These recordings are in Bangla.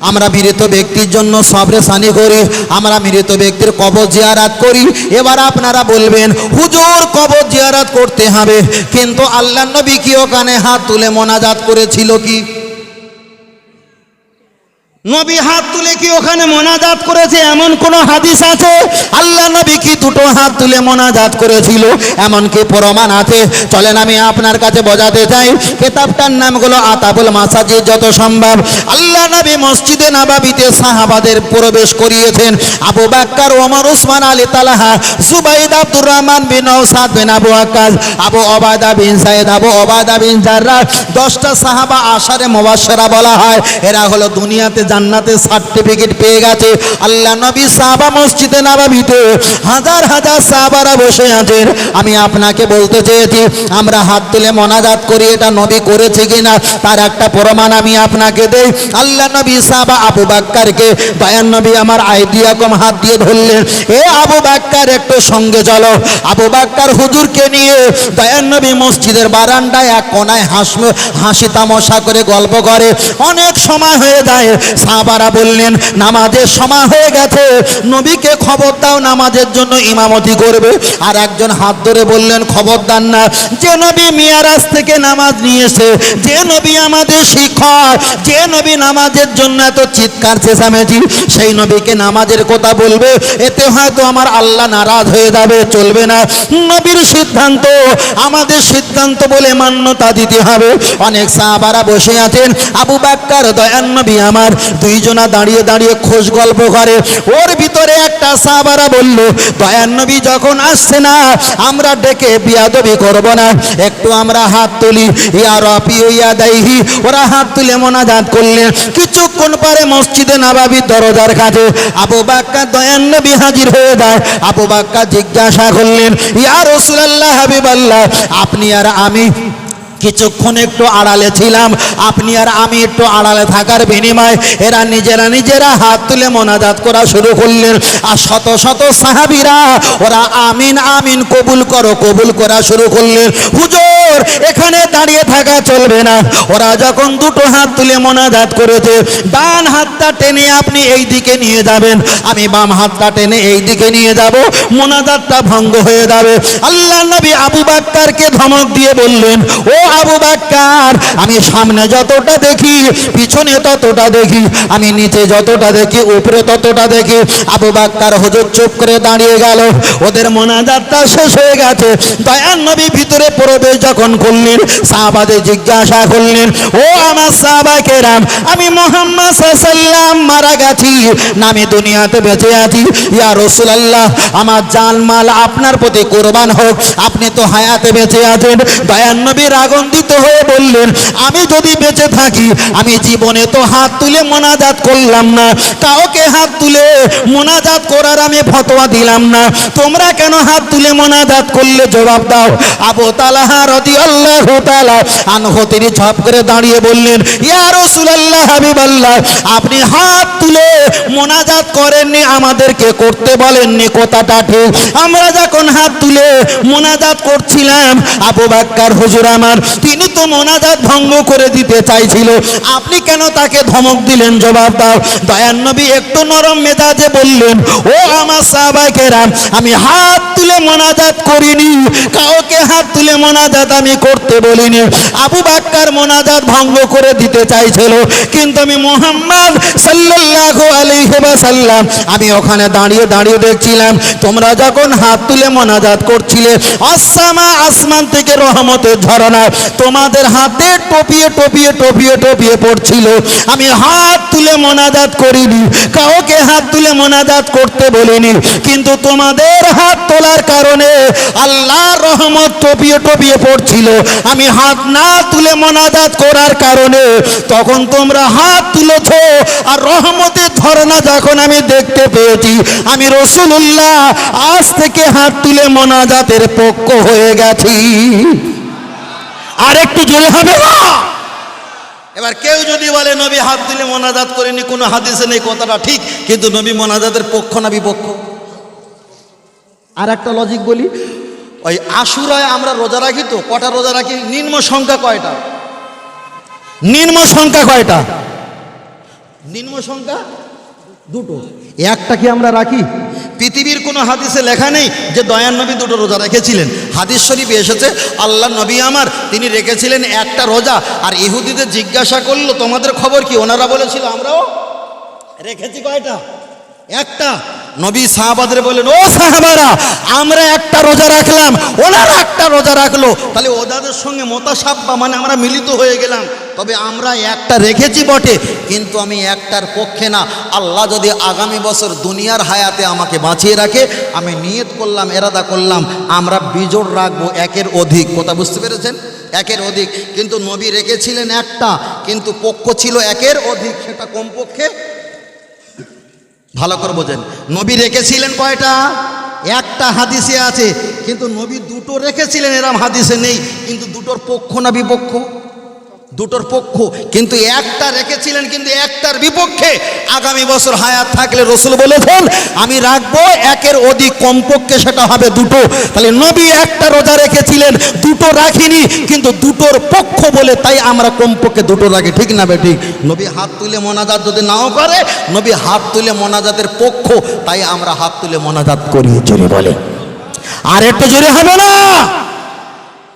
আমরা মৃত ব্যক্তির জন্য সবরেসানি করি, আমরা মৃত ব্যক্তির কবর জিয়ারত করি। এবার আপনারা বলবেন হুজুর কবর জিয়ারত করতে হবে, কিন্তু আল্লাহর নবী কি ওখানে হাত তুলে মোনাজাত করেছিল? কি নবী হাত তুলে কি ওখানে মোনাজাত করেছে এমন কোন হাদিস আছে? আল্লাহ নবী কি দুটো হাত তুলে মোনাজাত করেছিল এমন কি প্রমাণ আছে? চলেন আমি আপনার কাছে বোঝাতে চাই। কিতাবটার নাম হলো আতাবুল মাসাজিদ। যত সম্ভব আল্লাহ নবী মসজিদে নববীতে সাহাবাদের প্রবেশ করিয়েছেন। আবু বকর, ওমর, উসমান, আলী, তালহা, জুবাইর, আব্দুর রহমান বিন নওসাদ বিন আবু ওয়াক্কাস, আবু ওবায়দা বিন সাইদ, আবু ওবায়দা বিন জাররাহ, 10টা সাহাবা আশারে মুবাশশারা বলা হয়। এরা হলো দুনিয়াতে জান্নাতের সার্টিফিকেট পেয়ে গেছে। আল্লাহ নবী সাহাবা মসজিদে নববীতে হাজার হাজার সাহাবারা বসে আছেন। আমি আপনাকে বলতে চেয়েছি আমরা হাত তুলে মোনাজাত করি, এটা নবী করেছে কিনা তার একটা প্রমাণ আমি আপনাকে দেই। আল্লাহ নবী সাহাবা আবু বকরকে দয়ার নবী আমার আইডিয়া কম হাত দিয়ে ধরলেন, এ আবু বকর একটু সঙ্গে চলো। আবু বকর হুজুরকে নিয়ে দয়ার নবী মসজিদের বারান্দায় এক কোনায় হাসি তামাশা করে গল্প করে। অনেক সময় হয়ে যায়, সাহাবারা বললেন নামাজের সময় হয়ে গেছে, নবীকে খবর দাও নামাজের জন্য ইমামতি করবে। আর একজন হাত ধরে বললেন খবরদার না, যে নবী মিয়ারাজ থেকে নামাজ নিয়েছে, যে নবী আমাদের শিক্ষক, যে নবী নামাজের জন্য এত চিৎকার চেঁচামেচি, সেই নবীকে নামাজের কথা বলবে, এতে হয়তো আমার আল্লাহ নারাজ হয়ে যাবে, চলবে না। নবীর সিদ্ধান্ত আমাদের সিদ্ধান্ত বলে মান্যতা দিতে হবে। অনেক সাহাবারা বসে আছেন, আবু বকর দয়ার নবী আমার দুইজনা দাঁড়িয়ে দাঁড়িয়ে খোঁজ গল্প করে। ওর ভিতরে একটা সাহাবারা বলল দয়ার নবী যখন আসছে না আমরা ডেকে বিয়াদবি করব না, একটু আমরা হাত তুলি। ইয়া রাফি ইয়া দাইহি, ওরা হাত তুলে মোনাজাত করলেন। কিছুক্ষণ পরে মসজিদে নববীর দরজার কাছে আবু বকর দয়ার নবী হাজির হয়ে যায়। আবু বকর জিজ্ঞাসা করলেন ইয়া রাসূলুল্লাহ হাবিবাল্লাহ, আপনি আর আমি কিছুক্ষণ একটু আড়ালে ছিলাম, আপনি আর আমি একটু আড়ালে থাকার বিনিময়ে এরা নিজেরা হাত তুলে মোনাজাত করা শুরু করলেন। আর শত শত সাহাবীরা ওরা আমিন আমিন কবুল করো কবুল করা শুরু করলেন। হুজুর এখানে দাঁড়িয়ে থাকা চলবে না। ওরা যখন দুটো হাত তুলে মোনাজাত করেছে, ডান হাতটা টেনে আপনি এই দিকে নিয়ে যাবেন, আমি বাম হাতটা টেনে এই দিকে নিয়ে যাব, মোনাজাতটা ভঙ্গ হয়ে যাবে। আল্লাহ নবী আবু বকরকে ধমক দিয়ে বললেন, ও আবু বকর, আমি সামনে যতটা দেখি পিছনে ততটা দেখি, আমি নিচে যতটা দেখি উপরে ততটা দেখি। আবু বকর হুজুর চুপ করে দাঁড়িয়ে গেল। ওদের মোনাজাতটা শেষ হয়ে গেছে। দয়ার নবী ভিতরে প্রবেশ যখন করলেন, সাহাবাদের জিজ্ঞাসা করলেন, ও আমার সাহাবায়ে কেরাম, আমি মুহাম্মদ সাল্লাল্লাহু আলাইহি ওয়াসাল্লাম মারা গেছি না আমি দুনিয়াতে বেঁচে আছি? ইয়া রাসূলুল্লাহ, আমার জানমাল আপনার প্রতি কুরবান হোক, আপনি তো হায়াতে বেঁচে আছেন। দয়ার নবী রাগান্বিত হয়ে বললেন, আমি যদি বেঁচে থাকি আমি জীবনে তো হাত তুলে মোনাজাত করলাম না, কাউকে হাত তুলে মোনাজাত করার আমি ফতোয়া দিলাম না, তোমরা কেন হাত তুলে মোনাজাত করলে জবাব দাও। আবু তালহা রাদিয়াল্লাহু তাআলা আনহু তিনি ঝপ করে দাঁড়িয়ে বললেন, ইয়া রাসূলুল্লাহ হাবিবাল্লাহ, আপনি হাত তুলে মোনাজাত করেননি, আমাদেরকে করতে বলেননি, কথাটা ঠিক। আমরা যখন হাত তুলে মোনাজাত করছিলাম আবু বকর হুজুর আমার তিনি তো মোনাজাত ভঙ্গ করে দিতে চাইছিল, আপনি কেন তাকে ধমক দিলেন, জবাব দাও। দয়ার নবী একটু নরম মেজাজে বললেন, ও আমার সাহাবায়ে কেরাম, আমি হাত তুলে মোনাজাত করিনি, কাউকে হাত তুলে মোনাজাত আমি করতে বলিনি। আবু বকর মোনাজাত ভঙ্গ করে দিতে চাইছিল, কিন্তু আমি মুহাম্মদ সাল্লাল্লাহু আলাইহি ওয়াসাল্লাম আমি ওখানে দাঁড়িয়ে দাঁড়িয়ে দেখছিলাম, তোমরা যখন হাত তুলে মোনাজাত করছিলে আসমান থেকে রহমতের ঝরনা তোমাদের হাতে টপিয়ে টপিয়ে টপিয়ে টপিয়ে পড়ছিল। আমি হাত তুলে মোনাজাত করিনি, কাউকে হাত তুলে মোনাজাত করতে বলিনি, কিন্তু তোমাদের হাত তোলার কারণে আল্লাহর রহমত টপিয়ে টপিয়ে পড়ছিল। আমি হাত না তুলে মোনাজাত করার কারণে তখন তোমরা হাত তুলেছো, আর রহমতের ঝরনা যখন আমি দেখতে পেয়েছি, আমি রাসূলুল্লাহ আজ থেকে হাত তুলে মোনাজাতের পক্ষ হয়ে গেছি। আর একটু জোরে হবে না? এবার কেউ যদি বলে নবী হাত তুলে মোনাজাত করেনি, কোনো হাদিসে নেই, কথাটা ঠিক, কিন্তু নবী মোনাজাতের পক্ষ না বিপক্ষ? আর একটা লজিক বলি, ওই আশুরায় আমরা রোজা রাখি তো, কটা রোজা রাখি? নিম্ন সংখ্যা কয়টা? নিম্ন সংখ্যা কয়টা? নিম্ন সংখ্যা দুটো, একটা কি আমরা রাখি? পৃথিবীর কোনো হাদিসে লেখা নেই যে দয়ার নবী দুটো রোজা রেখেছিলেন। হাদিস শরীফে এসেছে আল্লাহ নবী আমার তিনি রেখেছিলেন একটা রোজা। আর ইহুদিদের জিজ্ঞাসা করলো তোমাদের খবর কি, ওনারা বলেছিল আমরাও রেখেছি কয়টা? একটা। নবী সাহাবাদের বললেন ও সাহাবারা আমরা একটা রোজা রাখলাম, ওনারা একটা রোজা রাখলো, তাহলে ওদের সঙ্গে মোতাসাব্বা মানে আমরা মিলিত হয়ে গেলাম। তবে আমরা একটা রেখেছি বটে, কিন্তু আমি একটার পক্ষে না। আল্লাহ যদি আগামী বছর দুনিয়ার হায়াতে আমাকে বাঁচিয়ে রাখে, আমি নিয়ত করলাম, এরাদা করলাম আমরা বিজোড় রাখবো একের অধিক। কথা বুঝতে পেরেছেন? একের অধিক। কিন্তু নবী রেখেছিলেন একটা, কিন্তু পক্ষ ছিল একের অধিক, সেটা কমপক্ষে ভালো করে বোঝেন। নবী রেখেছিলেন কয়টা? একটা হাদিসে আছে, কিন্তু নবী দুটো রেখেছিলেন এরম হাদিসে নেই। কিন্তু দুটোর পক্ষ না বিপক্ষ? দুটোর পক্ষ। কিন্তু একটা রেখেছিলেন, কিন্তু একটার বিপক্ষে। আগামী বছর হায়াত থাকলে রসুল বলেছেন আমি রাখবো একের অধিক, কমপক্ষে সেটা হবে দুটো। তাহলে নবী একটা রোজা রেখেছিলেন, দুটো রাখিনি, কিন্তু দুটোর পক্ষ বলে তাই আমরা কমপক্ষে দুটো রাখি। ঠিক না বেঠিক? নবী হাত তুলে মোনাজাত যদি নাও করে, নবী হাত তুলে মোনাজাতের পক্ষ, তাই আমরা হাত তুলে মোনাজাত করি। জোরে বলে, আর একটু জোরে হবে না?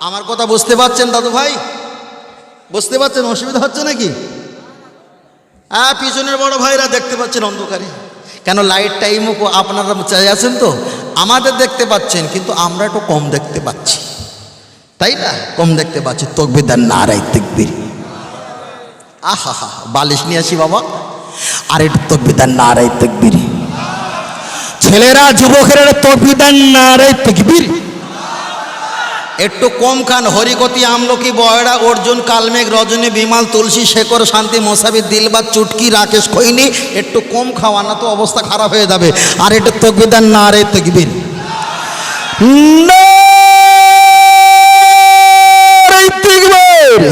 আমার কথা বুঝতে পারছেন দাদু ভাই? বুঝতে পারছেন? অসুবিধা হচ্ছে নাকি? পিছনের বড় ভাইরা দেখতে পাচ্ছেন অন্ধকারে, কেন লাইট টাইমও আপনারা চাই আছেন তো, আমাদের দেখতে পাচ্ছেন, কিন্তু আমরা একটু কম দেখতে পাচ্ছি, তাই না? কম দেখতে পাচ্ছি। তাকবীর দেন, নারায়ে তাকবীর। আহা হা, বালিশ নিয়ে আসি বাবা, আর একটু তাকবীর দেন, নারায়ে তাকবীর। ছেলেরা যুবকেরা তাকবীর দেন, নারায়ে তাকবীর। একটু কম খান। হরিকতি, আমলকি, বয়রা, অর্জুন, কালমেঘ, রজনী, বিমাল, তুলসী, শেখর, শান্তি, মোসাবির, দিলবাগ, চুটকি, রাকেশ, খৈনি, একটু কম খাওয়া, না তো অবস্থা খারাপ হয়ে যাবে। আর একটু তাকবীর দেন, নারায়ে তাকবীর। নারায়ে তাকবীর।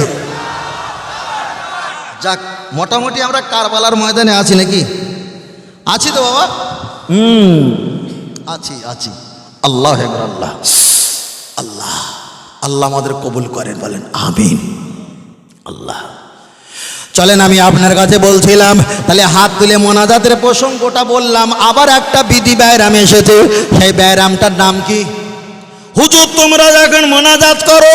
যাক, মোটামুটি আমরা কারবালার ময়দানে আছি নাকি? আছি তো বাবা? আছি আছি। আল্লাহ আকবার, আল্লাহ আল্লাহ আল্লাহ আমাদের কবুল করেন, বলেন আমিন। আল্লাহ চলেন, আমি আপনার কাছে বলছিলাম, তাহলে হাত তুলে মোনাজাতের প্রসঙ্গটা বললাম। আবার একটা বিধি ব্যায়াম এসেছে, সেই ব্যায়ামটার নাম কি? হুজুর তোমরা যখন মোনাজাত করো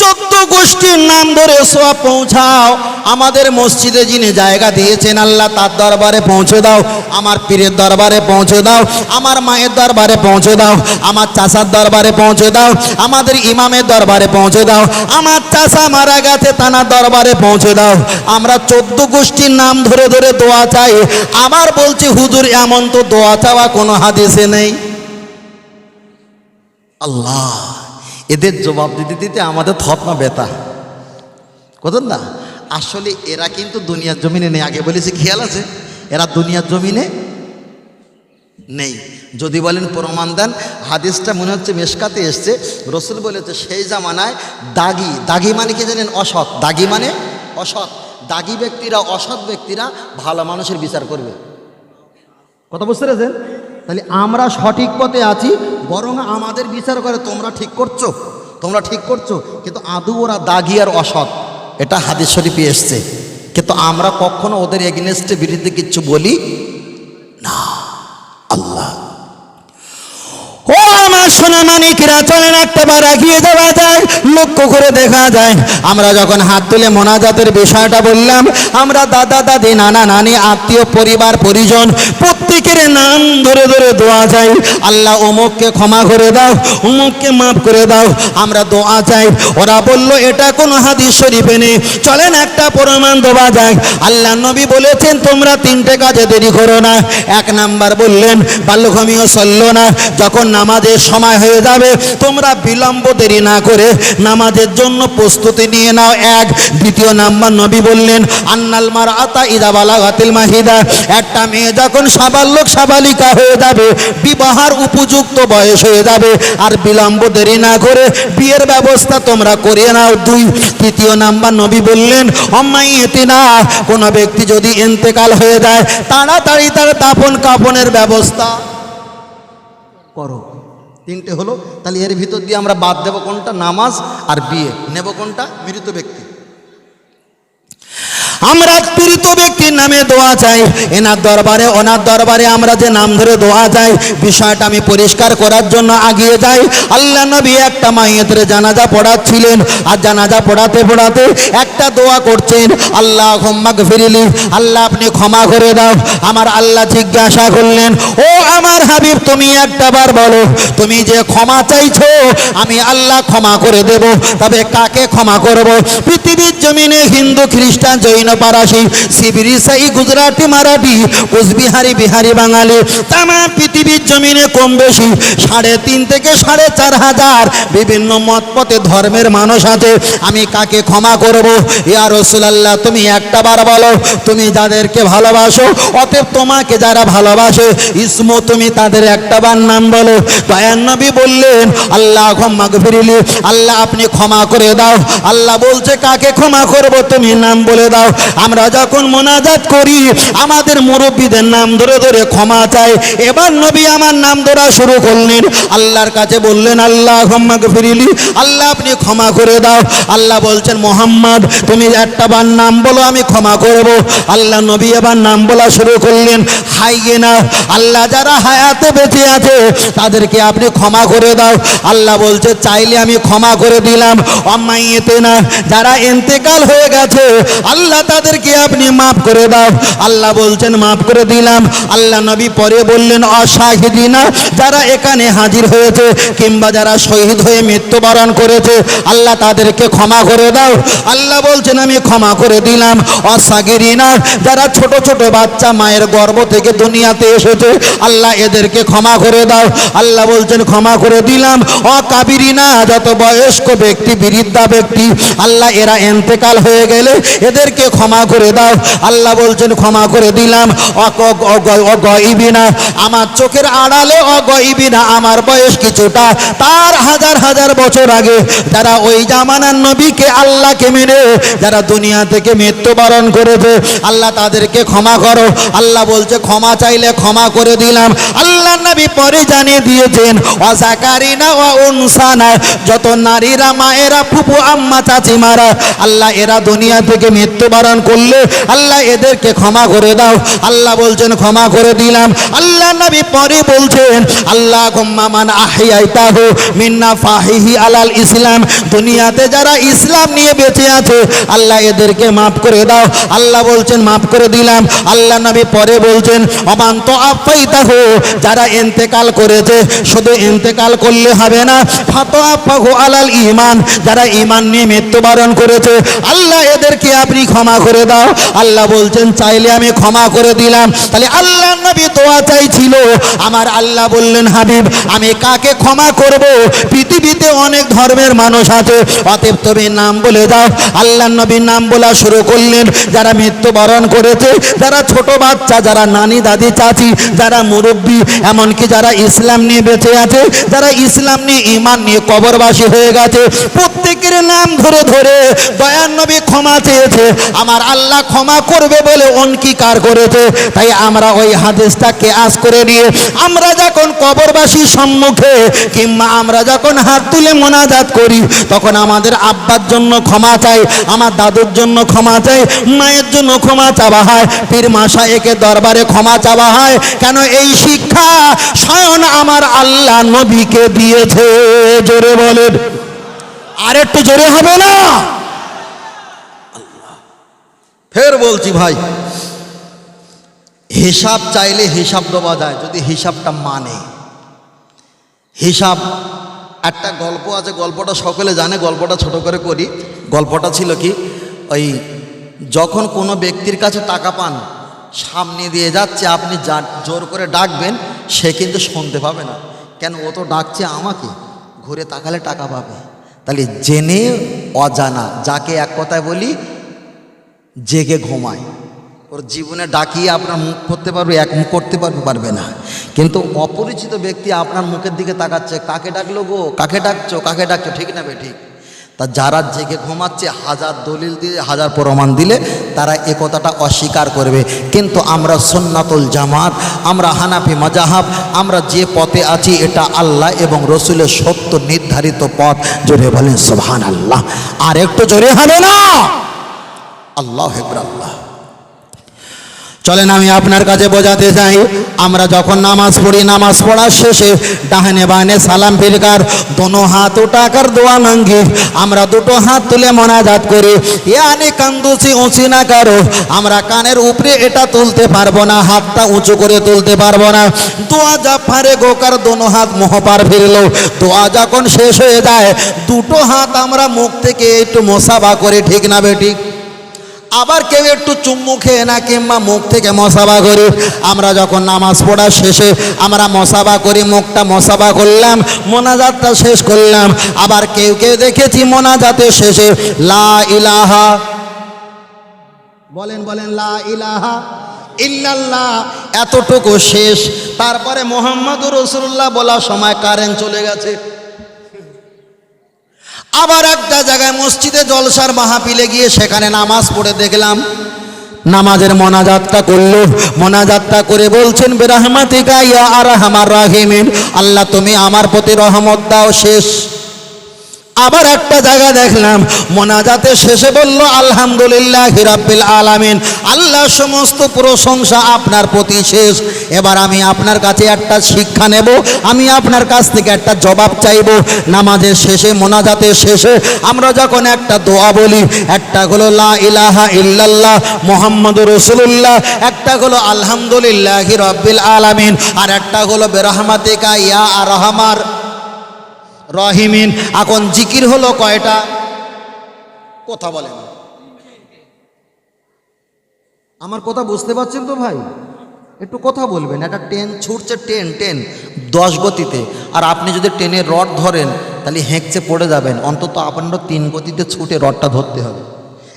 14 গোষ্ঠীর নাম ধরে সওয়াব পৌঁছাও। আমাদের মসজিদে যিনি জায়গা দিয়েছেন আল্লাহ তার দরবারে পৌঁছে দাও, আমার পীরের দরবারে পৌঁছে দাও, আমার মায়ের দরবারে পৌঁছে দাও, আমার চাচার দরবারে পৌঁছে দাও, আমাদের ইমামের দরবারে পৌঁছে দাও, আমার চাচা মারা গেছে তানার দরবারে পৌঁছে দাও। আমরা 14 গোষ্ঠীর নাম ধরে ধরে দোয়া চাই। আবার বলছি হুজুর এমন তো দোয়া চাওয়া কোনো হাদিসে নেই। আল্লাহ, এদের জবাব দিতে দিতে আমাদের থতমা ব্যথা কতন না। আসলে এরা কিন্তু দুনিয়ার জমিনে নেই, আগে বলেছি খেয়াল আছে? এরা দুনিয়ার জমিনে নেই। যদি বলেন প্রমাণ দেন, হাদিসটা মনে হচ্ছে মেশকাতে এসছে। রসুল বলেছে সেই জামানায় দাগি, দাগি মানে কি জানেন? অসৎ। দাগি মানে অসৎ। দাগি ব্যক্তিরা, অসৎ ব্যক্তিরা ভালো মানুষের বিচার করবে। কথা বুঝতে পেরেছেন? তাহলে আমরা সঠিক পথে আছি, বরং আমাদের বিচার করে তোমরা ঠিক করছো, তোমরা ঠিক করছো, কিন্তু আদৌ ওরা দাগি আর অসৎ। এটা হাদিস শরীফে এসছে, কিন্তু আমরা কখনো ওদের এগেনস্টে বিরুদ্ধে কিচ্ছু বলি না। আল্লাহ ও আমার সোনা মানিকরা, চলেন একটাবার এগিয়ে যাওয়া যায়। লক্ষ্য করে দেখা যায় আমরা যখন হাত তুলে মোনাজাতের বিষয়টা বললাম, আমরা দাদা দাদি, নানা নানি, আত্মীয়, পরিবার পরিজন প্রত্যেকের নাম ধরে ধরে দোয়া চাই। আল্লাহ অমুককে ক্ষমা করে দাও, অমুককে মাফ করে দাও, আমরা দোয়া চাই। ওরা বলল এটা কোনো হাদিস শরীফে নেই। চলেন একটা প্রমাণ দেওয়া যায়। আল্লাহ নবী বলেছেন তোমরা 3টে কাজে দেরি করো না। 1 নাম্বার বললেন বাল্যঘমিও চলল না। যখন নামাজের সময় হয়ে যাবে তোমরা বিলম্ব দেরি না করে নামাজের জন্য প্রস্তুতি নিয়ে নাও। 1। দ্বিতীয় নাম্বার নবী বললেন আন্নাল মারআতা ইযা বালাগাতিল মাহিদা, একটা মেয়ে যখন সাবালক সাবালিকা হয়ে যাবে, বিবাহের উপযুক্ত বয়স হয়ে যাবে, আর বিলম্ব দেরি না করে বিয়ের ব্যবস্থা তোমরা করে নাও। 2। তৃতীয় নাম্বার নবী বললেন অম্মাইয়াতিনা, কোন ব্যক্তি যদি ইন্তেকাল হয়ে যায় তাড়াতাড়ি তার দাফন কাফনের ব্যবস্থা করো। 3টে হলো। তাহলে এর ভিতর দিয়ে আমরা বাদ দেব কোনটা? নামাজ আর বিয়ে। নেব কোনটা? মৃত ব্যক্তি। আমরা পীড়িত ব্যক্তির নামে দোয়া চাই, এনার দরবারে ওনার দরবারে আমরা যে নাম ধরে দোয়া চাই, বিষয়টা আমি পরিষ্কার করার জন্য আগিয়ে যাই। আল্লাহ নবী একটা মাইয়েতের জানাজা পড়াচ্ছিলেন, আর জানাজা পড়াতে পড়াতে একটা দোয়া করছেন, আল্লাহুম্মা গফিরলি, আল্লাহ আপনি ক্ষমা করে দাও। আমার আল্লাহ জিজ্ঞাসা করলেন, ও আমার হাবিব তুমি একটা বার বলো, তুমি যে ক্ষমা চাইছো আমি আল্লাহ ক্ষমা করে দেব, তবে কাকে ক্ষমা করব? পৃথিবীর জমিনে হিন্দু, খ্রিস্টান, জৈন, পারাসি, শিবির, ইসাই, গুজরাটি, মারাঠি, কোচবিহারি, বিহারি, বাঙালি, তাম পৃথিবীর জমিনে কম বেশি 3.5 থেকে 4.5 বিভিন্ন মত পথে ধর্মের মানুষ আছে, আমি কাকে ক্ষমা করব? ইয়া রাসূলুল্লাহ তুমি একটা বার বলো, তুমি যাদেরকে ভালোবাসো, অতএব তোমাকে যারা ভালোবাসে ইসমু, তুমি তাদের একটা বার নাম বলো। দয়ার নবী বললেন, আল্লাহুম্মা গফিরলি, আল্লাহ আপনি ক্ষমা করে দাও। আল্লাহ বলছে কাকে ক্ষমা করব? তুমি নাম বলে দাও। আমরা যখন মোনাজাত করি আমাদের মুরব্বীদের নাম ধরে ধরে ক্ষমা চাই। এবার নবী আমার নাম ধরা শুরু করলেন, আল্লাহর কাছে বললেন, আল্লাহুম্মা গফিরলি, আল্লাহ আপনি ক্ষমা করে দাও। আল্লাহ বলছেন, মোহাম্মদ তুমি একটা বার নাম বলো, আমি ক্ষমা করব। আল্লাহ নবী এবার নাম বলা শুরু করলেন, হাইয়েনা, আল্লাহ যারা হায়াতে বেঁচে আছে তাদেরকে আপনি ক্ষমা করে দাও। আল্লাহ বলছে চাইলে আমি ক্ষমা করে দিলাম। অমাইয়েতে না, যারা ইন্তেকাল হয়ে গেছে আল্লাহ তাদেরকে আপনি মাফ করে দাও। আল্লাহ বলছেন মাফ করে দিলাম। আল্লাহ নবী পরে বললেন, অশাহিদিনা, যারা এখানে হাজির হয়েছে কিংবা যারা শহীদ হয়ে মৃত্যুবরণ করেছে আল্লাহ তাদেরকে ক্ষমা করে দাও। আল্লাহ বলছেন আমি ক্ষমা করে দিলাম। অসাগিরিনা, যারা ছোট ছোট বাচ্চা মায়ের গর্ভ থেকে দুনিয়াতে এসেছে আল্লাহ এদেরকে ক্ষমা করে দাও। আল্লাহ বলছেন ক্ষমা করে দিলাম। অকাবিরিনা, যত বয়স্ক ব্যক্তি, বৃদ্ধা ব্যক্তি আল্লাহ এরা ইন্তেকাল হয়ে গেলে এদেরকে ক্ষমা করে দাও। আল্লাহ বলছেন ক্ষমা করে দিলাম। অগইবিনা, আমার চোখের আড়ালে, অগইবিনা, আমার বয়স কিছুটা, তার হাজার হাজার বছর আগে যারা ওই জামানার নবীকে আল্লাহকে মেনে যারা দুনিয়া থেকে মৃত্যুবরণ করেছে আল্লাহ তাদেরকে ক্ষমা করো। আল্লাহ বলছে ক্ষমা চাইলে ক্ষমা করে দিলাম। আল্লাহ নবী পরে জানিয়ে দিয়েছেন, অজাকারিনা ওয়া উনসানা, যত নারীরা, মায়েরা, ফুপু, আম্মা, চাচিমারা আল্লাহ এরা দুনিয়া থেকে মৃত্যুবরণ করলে আল্লাহ এদেরকে ক্ষমা করে দাও। আল্লাহ বলছেন ক্ষমা করে দিলাম। আল্লাহ নবী পরে বলছেন, আল্লাহুম্মা মান আহইয়াইতাহু মিন্না ফাহিহি আলাল ইসলাম, দুনিয়াতে যারা ইসলাম নিয়ে বেঁচে আছে আল্লাহ এদেরকে মাফ করে দাও। আল্লাহ বলছেন মাফ করে দিলাম। আল্লাহ নবী পরে বলছেন, অমান তোআফাইতাহু, যারা ইন্তেকাল করেছে শুধু ইন্তেকাল করলে হবে না, ফাতআফাহু আলাল ঈমান, যারা ঈমান নিয়ে মৃত্যুবরণ করেছে আল্লাহ এদেরকে আপনি ক্ষমা করে দাও। আল্লাহ বলছেন চাইলে আমি ক্ষমা করে দিলাম। তাহলে আল্লাহ নবী দোয়া চাইছিল, আমার আল্লাহ বললেন হাবিব আমি কাকে ক্ষমা করব? পৃথিবীতে অনেক ধর্মের মানুষ আছে, অতএব তুমি নাম বলে দাও। আল্লাহ নবী নাম বলা শুরু করলেন। যারা মৃত্যুবরণ করেছে, যারা ছোট বাচ্চা, যারা নানি, দাদি, চাচি, যারা মুরব্বী, এমনকি যারা ইসলাম নিয়ে বেঁচে আছে, যারা ইসলাম নিয়ে ঈমান নিয়ে কবরবাসী হয়ে গেছে, প্রত্যেকের নাম ধরে ধরে দয়ার নবী ক্ষমা চেয়েছে। আমার আল্লাহ ক্ষমা করবে বলে অঙ্গীকার করেছে। তাই আমরা ওই হাদিসটা কেয়াস করে নিয়ে আমরা যখন কবরবাসীর সম্মুখে কিংবা আমরা যখন হাত তুলে মোনাজাত করি তখন আমাদের আব্বার জন্য ক্ষমা চাই, আমার দাদুর জন্য ক্ষমা চাই, মায়ের জন্য ক্ষমা চাওয়া হয়, পীর মাশায়েখের দরবারে ক্ষমা চাওয়া হয়। কেন? এই শিক্ষা স্বয়ং আমার আল্লাহ নবীকে দিয়েছে। জোরে বলেন, আর একটু জোরে হবে না? ফের বলছি ভাই, হিসাব চাইলে হিসাব দেওয়া যায় যদি হিসাবটা মানে। হিসাব একটা গল্প আছে, গল্পটা সকলে জানে, গল্পটা ছোট করে করি। গল্পটা ছিল কি, ওই যখন কোনো ব্যক্তির কাছে টাকা পান, সামনে দিয়ে যাচ্ছে, আপনি জোর করে ডাকবেন, সে কিন্তু শুনতে পাবে না। কেন? ও তো ডাকছে আমাকে, ঘুরে তাকালে টাকা পাবে। তাহলে জেনে অজানা, যাকে এক কথায় বলি জেগে ঘুমায়, ওর জীবনে ডাকিয়ে আপনার মুখ করতে পারবে, এক মুখ করতে পারবে না। কিন্তু অপরিচিত ব্যক্তি আপনার মুখের দিকে তাকাচ্ছে, কাকে ডাকলো গো, কাকে ডাকছো, কাকে ডাকছো, ঠিক না বে ঠিক? তা যারা জেগে ঘুমাচ্ছে হাজার দলিল দিয়ে, হাজার প্রমাণ দিলে তারা এ কথাটা অস্বীকার করবে। কিন্তু আমরা সুন্নাতুল জামাত, আমরা হানাফি মাযহাব, আমরা যে পথে আছি এটা আল্লাহ এবং রসুলের সত্য নির্ধারিত পথ। জোরে বলেন সুবহানাল্লাহ। আর একটু জোরে হবে না? আল্লাহু আকবার আল্লাহ। চলেন আমি আপনার কাছে বোঝাতে চাই, আমরা যখন নামাজ পড়ি, নামাজ পড়ার শেষে ডাহানে বাহানে সালাম ফিরকার দোনো হাত উঠাকার দোয়া মাঙ্গি, আমরা দুটো হাত তুলে মোনাজাত করি। ইয়ানি কান্দুসি উঁচি না কারো, আমরা কানের উপরে এটা তুলতে পারবো না, হাতটা উঁচু করে তুলতে পারবো না। দোয়া যা ফারে গোকার দোনো হাত মোহপার ফিরলো, দোয়া যখন শেষ হয়ে যায় দুটো হাত আমরা মুখ থেকে একটু মোসাবা করি, ঠিক না বেঠিক? আবার কেউ একটু চুম্মু খেয়ে না কিংবা মুখ থেকে মশাবা করি। আমরা যখন নামাজ পড়ার শেষে আমরা মশাবা করি, মুখটা মশাবা করলাম, মোনাজাতটা শেষ করলাম। আবার কেউ কেউ দেখেছি মোনাজাতের শেষে লা ইলাহা বলেন লা ইলাহা ইল্লাল্লাহ, এতটুকু শেষ। তারপরে মুহাম্মাদুর রাসূলুল্লাহ বলার সময় কারেন্ট চলে গেছে। আবার একটা জায়গায় মসজিদে জলসার মাহফিলে গিয়ে সেখানে নামাজ পড়ে দেখলাম, নামাজের মোনাজাতটা করলো, মোনাজাতটা করে বলছেন বিরহমাতিকা ইয়া আরহামার রাহিমিন, আল্লাহ তুমি আমার প্রতি রহমত দাও, শেষ। আবার একটা জায়গা দেখলাম মোনাজাতের শেষে বলল আলহামদুলিল্লাহি রাব্বিল আলামিন, আল্লাহ সমস্ত প্রশংসা আপনার প্রতি, শেষ। এবার আমি আপনার কাছে একটা শিক্ষা নেব, আমি আপনার কাছ থেকে একটা জবাব চাইব। নামাজের শেষে মোনাজাতের শেষে আমরা যখন একটা দোয়া বলি, একটা হলো লা ইলাহা ইল্লাল্লাহ মুহাম্মাদুর রাসূলুল্লাহ, একটা হলো আলহামদুলিল্লাহি রাব্বিল আলামিন, আর একটা হলো বিরহমাতিকা ইয়া আরহামার রহিমিন। এখন জিকির হলো কয়টা? কথা বলেন, আমার কথা বুঝতে পারছেন তো ভাই? একটু কথা বলবেন। একটা ট্রেন ছুটছে, ট্রেন 10 গতিতে, আর আপনি যদি ট্রেনের রড ধরেন তাহলে হেঁকচে পড়ে যাবেন। অন্তত আপনারও 3 গতিতে ছুটে রডটা ধরতে হবে।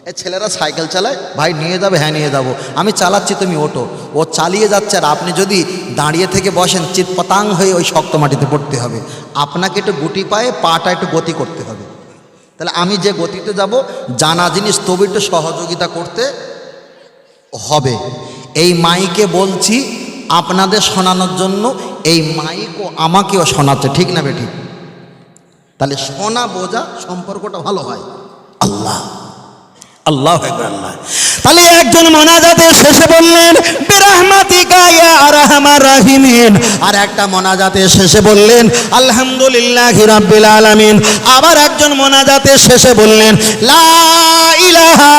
এই ছেলেরা সাইকেল চালায়, ভাই নিয়ে যাবে, হ্যাঁ নিয়ে যাবো, আমি চালাচ্ছি তুমি ওঠো। ও চালিয়ে যাচ্ছে, আর আপনি যদি দাঁড়িয়ে থেকে বসেন চিৎপতাং হয়ে ওই শক্ত মাটিতে পড়তে হবে। আপনাকে একটু গুটি পায়ে পাটা একটু গতি করতে হবে। তাহলে আমি যে গতিতে যাব, জানা জিনিস তবে একটু সহযোগিতা করতে হবে। এই মাইকে বলছি আপনাদের শোনানোর জন্য, এই মাইকও আমাকেও শোনাচ্ছে, ঠিক না বেঠিক? তাহলে শোনা বোঝা সম্পর্কটা ভালো হয়। আল্লাহ আল্লাহু আকবার আল্লাহ। তাহলে একজন মোনাজাতের শেষে বললেন বিরহমাতিকা ইয়া আরহামার রাহিমিন, আর একটা মোনাজাতের শেষে বললেন আলহামদুলিল্লাহি রাব্বিল আলামিন। আবার একজন মোনাজাতের শেষে বললেন লা ইলাহা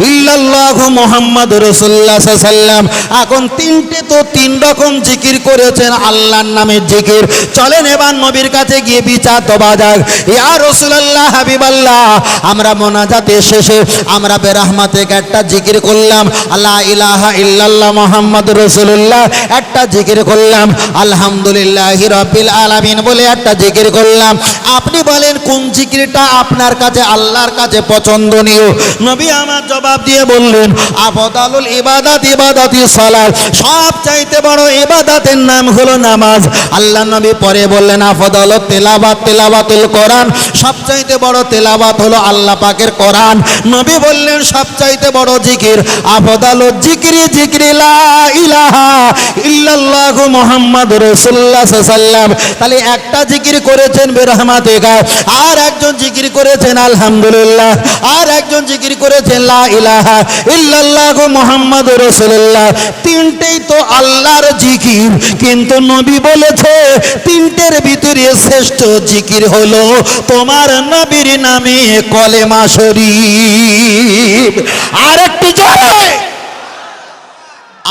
ইল্লাল্লাহু মুহাম্মাদুর রাসূলুল্লাহ সাল্লাল্লাহু আলাইহি ওয়াসাল্লাম। এখন তিনটে তো 3 রকম জিকির করেছেন, আল্লাহর নামের জিকির। চলেন এবার নবীর কাছে গিয়ে বিচার দেওয়া যাক। ইয়া রাসূলুল্লাহ হাবিবাল্লাহ, আমরা মোনাজাতের শেষে আমরা বিরহমাতিকা একটা জিকির করলাম, লা ইলাহা ইল্লাল্লাহ মুহাম্মাদুর রাসূলুল্লাহ একটা জিকির করলাম, আলহামদুলিল্লাহি রাব্বিল আলামিন বলে একটা জিকির করলাম। আপনি বলেন কোন জিকিরটা আপনার কাছে আল্লাহর কাছে পছন্দনীয়? নবী আমার জবাব দিয়ে বললেন আফদালুল ইবাদাত ইবাদাতি সালাত, সব চাইতে বড় ইবাদতের নাম হলো নামাজ। আল্লাহ নবী পরে বললেন আফদালুত তিলাওয়াত তিলাওয়াতুল কোরআন, সব চাইতে বড় তেলাওয়াত হলো আল্লাহ পাকের কোরআন। নবী বললেন সবচাইতে বড় জিকির আফদালুজ জিকরি জিকরি লা ইলাহা ইল্লাল্লাহু মুহাম্মাদুর রাসূলুল্লাহ সাল্লাল্লাহু আলাইহি ওয়াসাল্লাম। তাহলে একটা জিকির করেছেন বিরহমাতিকা, আর একজন জিকির করেছেন আলহামদুলিল্লাহ, আর একজন জিকির করেছেন লা ইলাহা ইল্লাল্লাহু মুহাম্মাদুর রাসূলুল্লাহ। তিনটেই তো আল্লাহর জিকির, কিন্তু নবী বলেছে তিনটের ভিতরে শ্রেষ্ঠ জিকির হলো তোমার নবীর নামে কলেমা শরীফ। আর একটু জোরে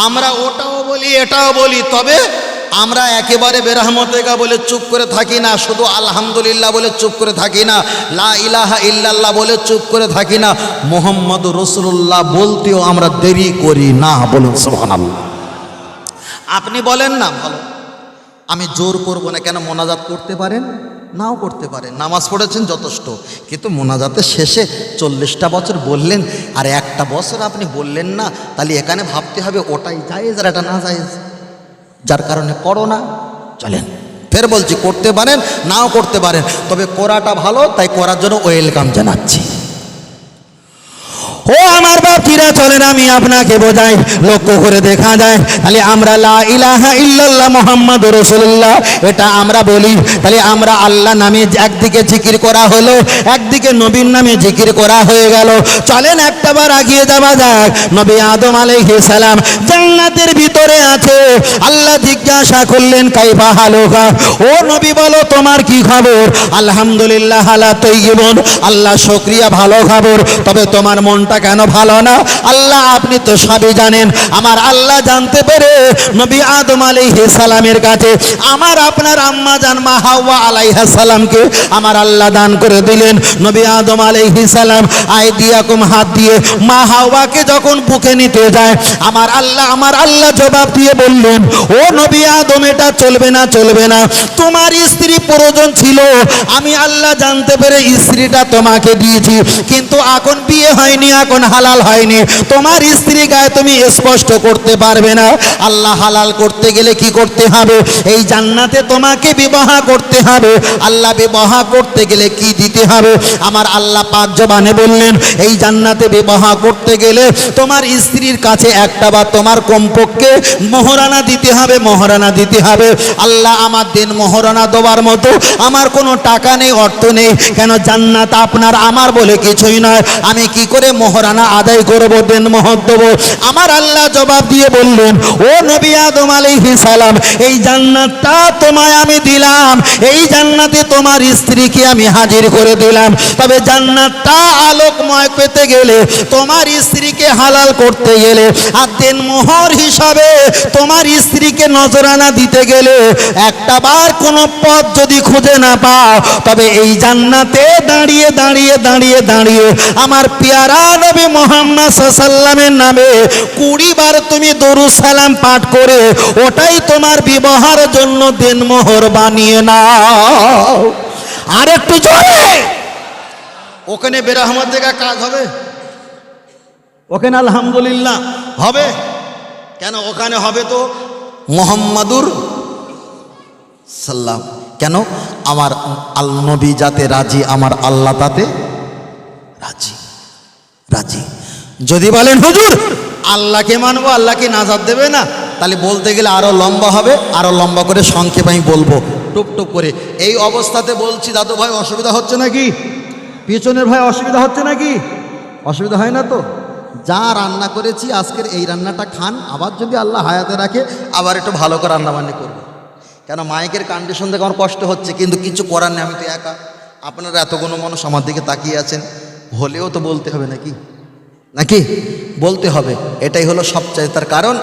আমরা ওটাও বলি এটাও বলি, তবে আমরা একেবারে বিরহমাতিকা বলে চুপ করে থাকি না, শুধু আলহামদুলিল্লাহ বলে চুপ করে থাকি না, লা ইলাহা ইল্লাল্লাহ বলে চুপ করে থাকি না, মুহাম্মাদুর রাসূলুল্লাহ বলতেও আমরা দেরি করি না। বলুন সুবহানাল্লাহ। আপনি বলেন না, ভালো, আমি জোর করব না। কেন? মোনাজাত করতে পারেন, নাও করতে পারেন, নামাজ পড়েছেন যথেষ্ট, কিন্তু মোনাজাতের শেষে 40টা বছর বললেন আর একটা বছর আপনি বললেন না, তাহলে এখানে ভাবতে হবে ওটাই জায়েজ আর এটা না জায়েজ, যার কারণে করো না। চলেন ফের বলছি, করতে পারেন নাও করতে পারেন, তবে করাটা ভালো, তাই করার জন্য ওয়েলকাম জানাচ্ছি। ও আমার বাপজিরা, চলেন আমি আপনাকে বোঝাই। লক্ষ্য করে দেখা যায় তাহলে আমরা লা ইলাহা ইল্লাল্লাহ মুহাম্মাদুর রাসূলুল্লাহ এটা আমরা বলি, তাহলে আমরা আল্লাহ নামে একদিকে জিকির করা হলো, একদিকে নবীর নামে জিকির করা হয়ে গেল। চলেন একটাবার আগিয়ে যাওয়া যাক। নবী আদম আলাইহিস সালাম জান্নাতের ভিতরে আছে। আল্লাহ জিজ্ঞাসা করলেন কাইফা হালুকা, ও নবী বলো তোমার কি খবর? আলহামদুলিল্লাহ আলা তাইয়িবুন, আল্লাহ শুকরিয়া, ভালো খবর। তবে তোমার মনটা কেন ভালো না? আল্লাহ আপনি তো সবই জানেন। আমার আল্লাহ জানতে পেরে নবী আদম আলাইহিস সালামের কাছে আমার আপনার আম্মা জান মা হাওয়া আলাইহিস সালামকে আমার আল্লাহ দান করে দিলেন। নবী আদম আলাইহিস সালাম আইদিয়াকুম, হাত দিয়ে মা হাওয়াকে যখন বুকে নিতে যায় আমার আল্লাহ জবাব দিয়ে বললেন, ও নবী আদম এটা চলবে না, চলবে না। তোমার স্ত্রী প্রয়োজন ছিল, আমি আল্লাহ জানতে পেরে স্ত্রীটা তোমাকে দিয়েছি, কিন্তু এখন বিয়ে হয়নি, এখন হালাল হয়নি। তোমার স্ত্রী গায়ে তুমি স্পষ্ট করতে পারবে না। আল্লাহ হালাল করতে গেলে কি করতে হবে? এই জান্নাতে তোমাকে বিবাহ করতে হবে। আল্লাহ বিবাহ করতে গেলে কি দিতে হবে? আমার আল্লাহ পাক জবানে বললেন, এই জান্নাতে বিবাহ করতে গেলে তোমার স্ত্রীর কাছে একটা বা তোমার কমপক্ষে মোহরানা দিতে হবে, মোহরানা দিতে হবে। আল্লাহ আমার দিন মোহরানা দেওয়ার মতো আমার কোনো টাকা নেই, অর্থ নেই। কেন? জান্নাত আপনার আমার বলে কিছুই নয়। আমি কি করে মোহরানা আদায় করব, দেন মোহর দেবো? আমার আল্লাহ জবাব দিয়ে বললেন, ও নবী আদম আলাইহিস সালাম এই জান্নাতটা তোমায় আমি দিলাম, এই জান্নাতে তোমার স্ত্রীকে আমি হাজির করে দিলাম। তবে জান্নাতটা আলোকময় পেতে গেলে, তোমার স্ত্রীকে হালাল করতে গেলে, আর দেন মোহর হিসাবে তোমার স্ত্রীকে নজরানা দিতে গেলে একটা বার কোনো পথ যদি খুঁজে না পাও, তবে এই জান্নাতে দাঁড়িয়ে দাঁড়িয়ে দাঁড়িয়ে দাঁড়িয়ে আমার পেয়ারা নবী মুহাম্মদ সাল্লামের নামে 20 বার তুমি দরুদ সালাম পাঠ করে ওটাই তোমার বিবাহের জন্য দেন মোহর বানিয়ে নাও। আর একটু জোরে। ওখানে বেরহমত দেখা কাজ হবে, ওখানে আলহামদুলিল্লাহ হবে। কেন? ওখানে হবে তো মুহাম্মাদুর সাল্লাম। কেন? আমার নবী যাতে রাজি, আমার আল্লাহ তাতে রাজি, রাজি। যদি বলেন হুজুর আল্লাহকে মানবো, আল্লাহকে নাজাত দেবে না, তাহলে বলতে গেলে আরো লম্বা হবে, আরো লম্বা করে সংক্ষেপ আমি বলবো টুপ টুপ করে। এই অবস্থাতে বলছি দাদু ভাই, অসুবিধা হচ্ছে নাকি? পিছনের ভাই অসুবিধা হচ্ছে নাকি? অসুবিধা হয় না তো? যা রান্না করেছি আজকের এই রান্নাটা খান, আবার যদি আল্লাহ হায়াতে রাখে আবার একটু ভালো করে রান্নাবান্নি করবো। কেন? মাইকের কন্ডিশন দেখে আমার কষ্ট হচ্ছে, কিন্তু কিছু করার নেই, আমি তো একা। আপনারা এতগুলো মানুষ আমার দিকে তাকিয়ে আছেন, হলেও তো বলতে হবে নাকি? নাকি বলতে হবে। এটাই হলো সবচাইতে, তার কারণ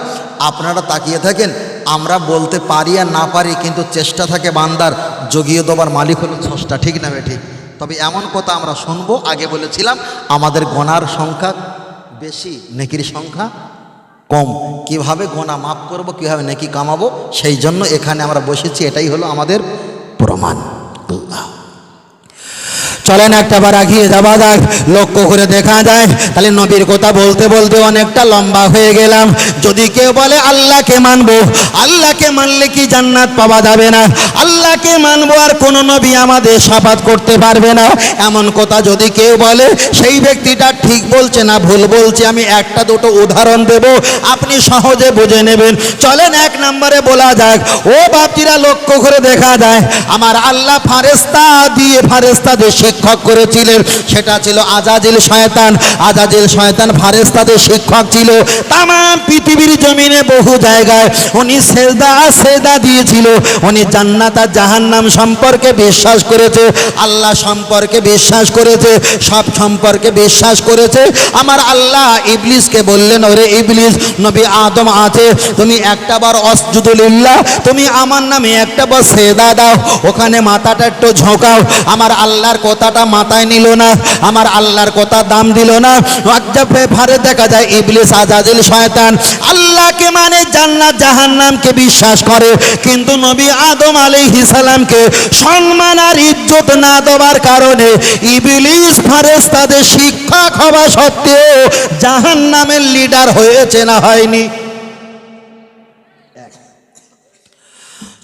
আপনারা তাকিয়ে থাকেন, আমরা বলতে পারি আর না পারি, কিন্তু চেষ্টা থাকে বান্দার, জগিয়ে দেবার মালিক হলো স্রষ্টা। ঠিক না ঠিক? তবে এমন কথা আমরা শুনবো, আগে বলেছিলাম আমাদের গোনার সংখ্যা বেশি, নেকির সংখ্যা কম। কিভাবে গোনা মাফ করব, কিভাবে নেকি কামাবো, সেই জন্য এখানে আমরা বসেছি। এটাই হলো আমাদের প্রমাণ। আল্লাহ। চলেন একটাবার আগিয়ে যাওয়া যাক। লক্ষ্য করে দেখা যায় তাহলে নবীর কথা বলতে বলতে অনেকটা লম্বা হয়ে গেলাম। যদি কেউ বলে আল্লাহকে মানবো, আল্লাহকে মানলে কি জান্নাত পাওয়া যাবে না? আল্লাহকে মানবো আর কোনো নবী আমাদের শাফাত করতে পারবে না, এমন কথা যদি কেউ বলে সেই ব্যক্তিটা ঠিক বলছে না ভুল বলছে। আমি একটা দুটো উদাহরণ দেব, আপনি সহজে বুঝে নেবেন। চলেন এক নম্বরে বলা যাক। ও বাপজিরা, লক্ষ্য করে দেখা যায় আমার আল্লাহ ফারেস্তাদের শিক্ষক করেছিলেন, সেটা ছিল আজাজিল শয়তান। আজাজিল শয়তান ফারেস্তাদের শিক্ষক ছিল। তাম পৃথিবীর জমিনে বহু জায়গায় উনি সেজদা দিয়েছিল। উনি জান্নাত আর জাহান্নাম সম্পর্কে বিশ্বাস করেছে, আল্লাহ সম্পর্কে বিশ্বাস করেছে, সব সম্পর্কে বিশ্বাস করেছে। আমার আল্লাহ ইবলিসকে বললেন, ওরে ইবলিস, নবী আদম আছে, তুমি একটাবার অসজুদুলিল্লাহ, তুমি আমার নামে একটাবার সেজদা দাও, ওখানে মাথাটা একটু ঝোঁকাও। আমার আল্লাহর কথাটা মাথায় নিল না, আমার আল্লাহর কথা দাম দিল না। ফারে দেখা যায় ইবলিস আজাজিল শয়তান আল্লাহকে মানে জান্নাত জাহান্নামকে বিশ্বাস করে, কিন্তু নবী আদম আলাইহিস সালামকে সম্মান আর ইজ্জত না দেওয়ার কারণে ইবলিস ফারেস্তাদের শিক্ষক হওয়া সত্ত্বেও জাহান্নামের লিডার হয়েছে না হয়নি?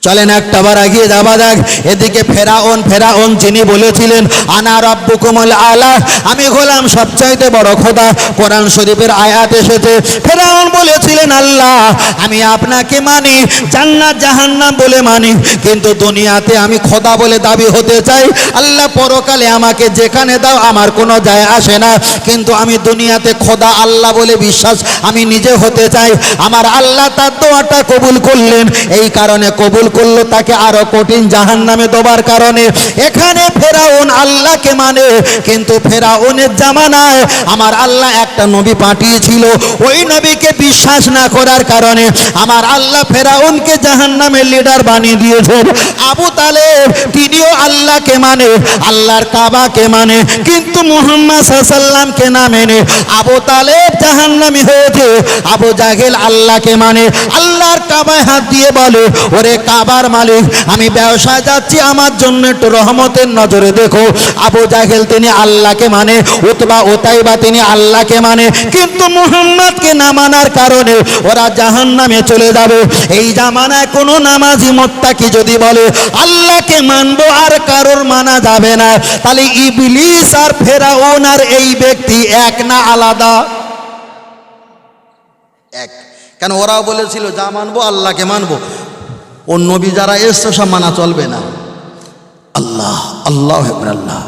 চলেন একটা বার এগিয়ে যাওয়া যাক। এদিকে ফেরাউন যিনি বলেছিলেন আনা রাব্বুকুমুল আলা, আমি হলাম সবচাইতে বড় খোদা, কোরআন শরীফের আয়াত এসেছে। ফেরাউন বলেছিলেন আল্লাহ আমি আপনাকে মানি, জান্নাত জাহান্নাম বলে মানি, কিন্তু দুনিয়াতে আমি খোদা বলে দাবি হতে চাই। আল্লাহ পরকালে আমাকে যেখানে দাও আমার কোনো যায় আসে না, কিন্তু আমি দুনিয়াতে খোদা আল্লাহ বলে বিশ্বাস আমি নিজে হতে চাই। আমার আল্লাহ তার দোয়াটা কবুল করলেন, এই কারণে কবুল করলো তাকে আরো কঠিন জাহান্নামে দেবার কারণে। এখানে ফেরাউন আল্লাহকে মানে, কিন্তু ফেরাউনের জামানায় আমার আল্লাহ একটা নবী পাঠিয়েছিল, ওই নবীকে বিশ্বাস না করার কারণে আমার আল্লাহ ফেরাউনকে জাহান্নামের লিডার বানিয়ে দিয়েছেন। আবু তালেব তিনিও আল্লাহকে মানে, আল্লাহর কাবাকে মানে, কিন্তু মুহাম্মদ সাল্লাল্লাহু আলাইহি ওয়াসাল্লামকে না মেনে আবু তালেব জাহান্নামী হয়েছে। আবু জাহেল আল্লাহকে মানে, আল্লাহর কাবায় হাত দিয়ে বলে ওরে কাবার মালিক আমি ব্যবসায় যাচ্ছি, আমার জন্য একটু রহমতের নজরে দেখো। আবু জাহেল তিনি আল্লাহকে মানে, উতবা উতাইবা তিনি আল্লাহকে মানে, কিন্তু মুহাম্মদকে না মানার কারণে ওরা জাহান্নামে চলে যাবে। এই জামানায় কোনো নামাজি মুত্তাকি যদি বলে আল্লাহকে মানবো আর কারোর মানা যাবে না, তাহলে ইবলিস আর ফেরাউন আর এই ব্যক্তি এক না আলাদা? এক। কেন ওরাও বলেছিল যা মানবো আল্লাহকে মানবো, ও নবী যারা এসছে সব মানা চলবে না। আল্লাহ আল্লাহ আল্লাহ।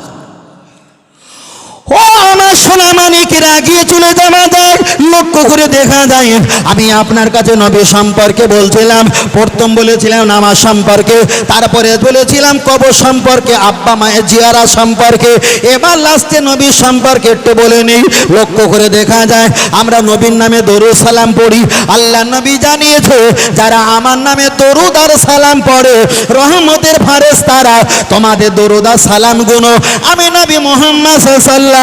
ও আমার সোনা মানিকেরা গিয়ে চলে যাওয়া যায়, লক্ষ্য করে দেখা যায়। আমি আপনার কাছে নবী সম্পর্কে বলছিলাম, প্রথম বলেছিলাম নামাজ সম্পর্কে, তারপরে বলেছিলাম কবর সম্পর্কে, আব্বা মায়ের জিয়ারা সম্পর্কে, এবার লাস্টে নবী সম্পর্কে একটু বলে নেই। লক্ষ্য করে দেখা যায় আমরা নবীর নামে দরুদ সালাম পড়ি। আল্লাহ নবী জানিয়েছে যারা আমার নামে দরুদ আর সালাম পড়ে রহমতের ফেরেশতারা তোমাদের দরুদ আর সালাম গুনো আমি নবী মুহাম্মদ সাল্লাল্লাহু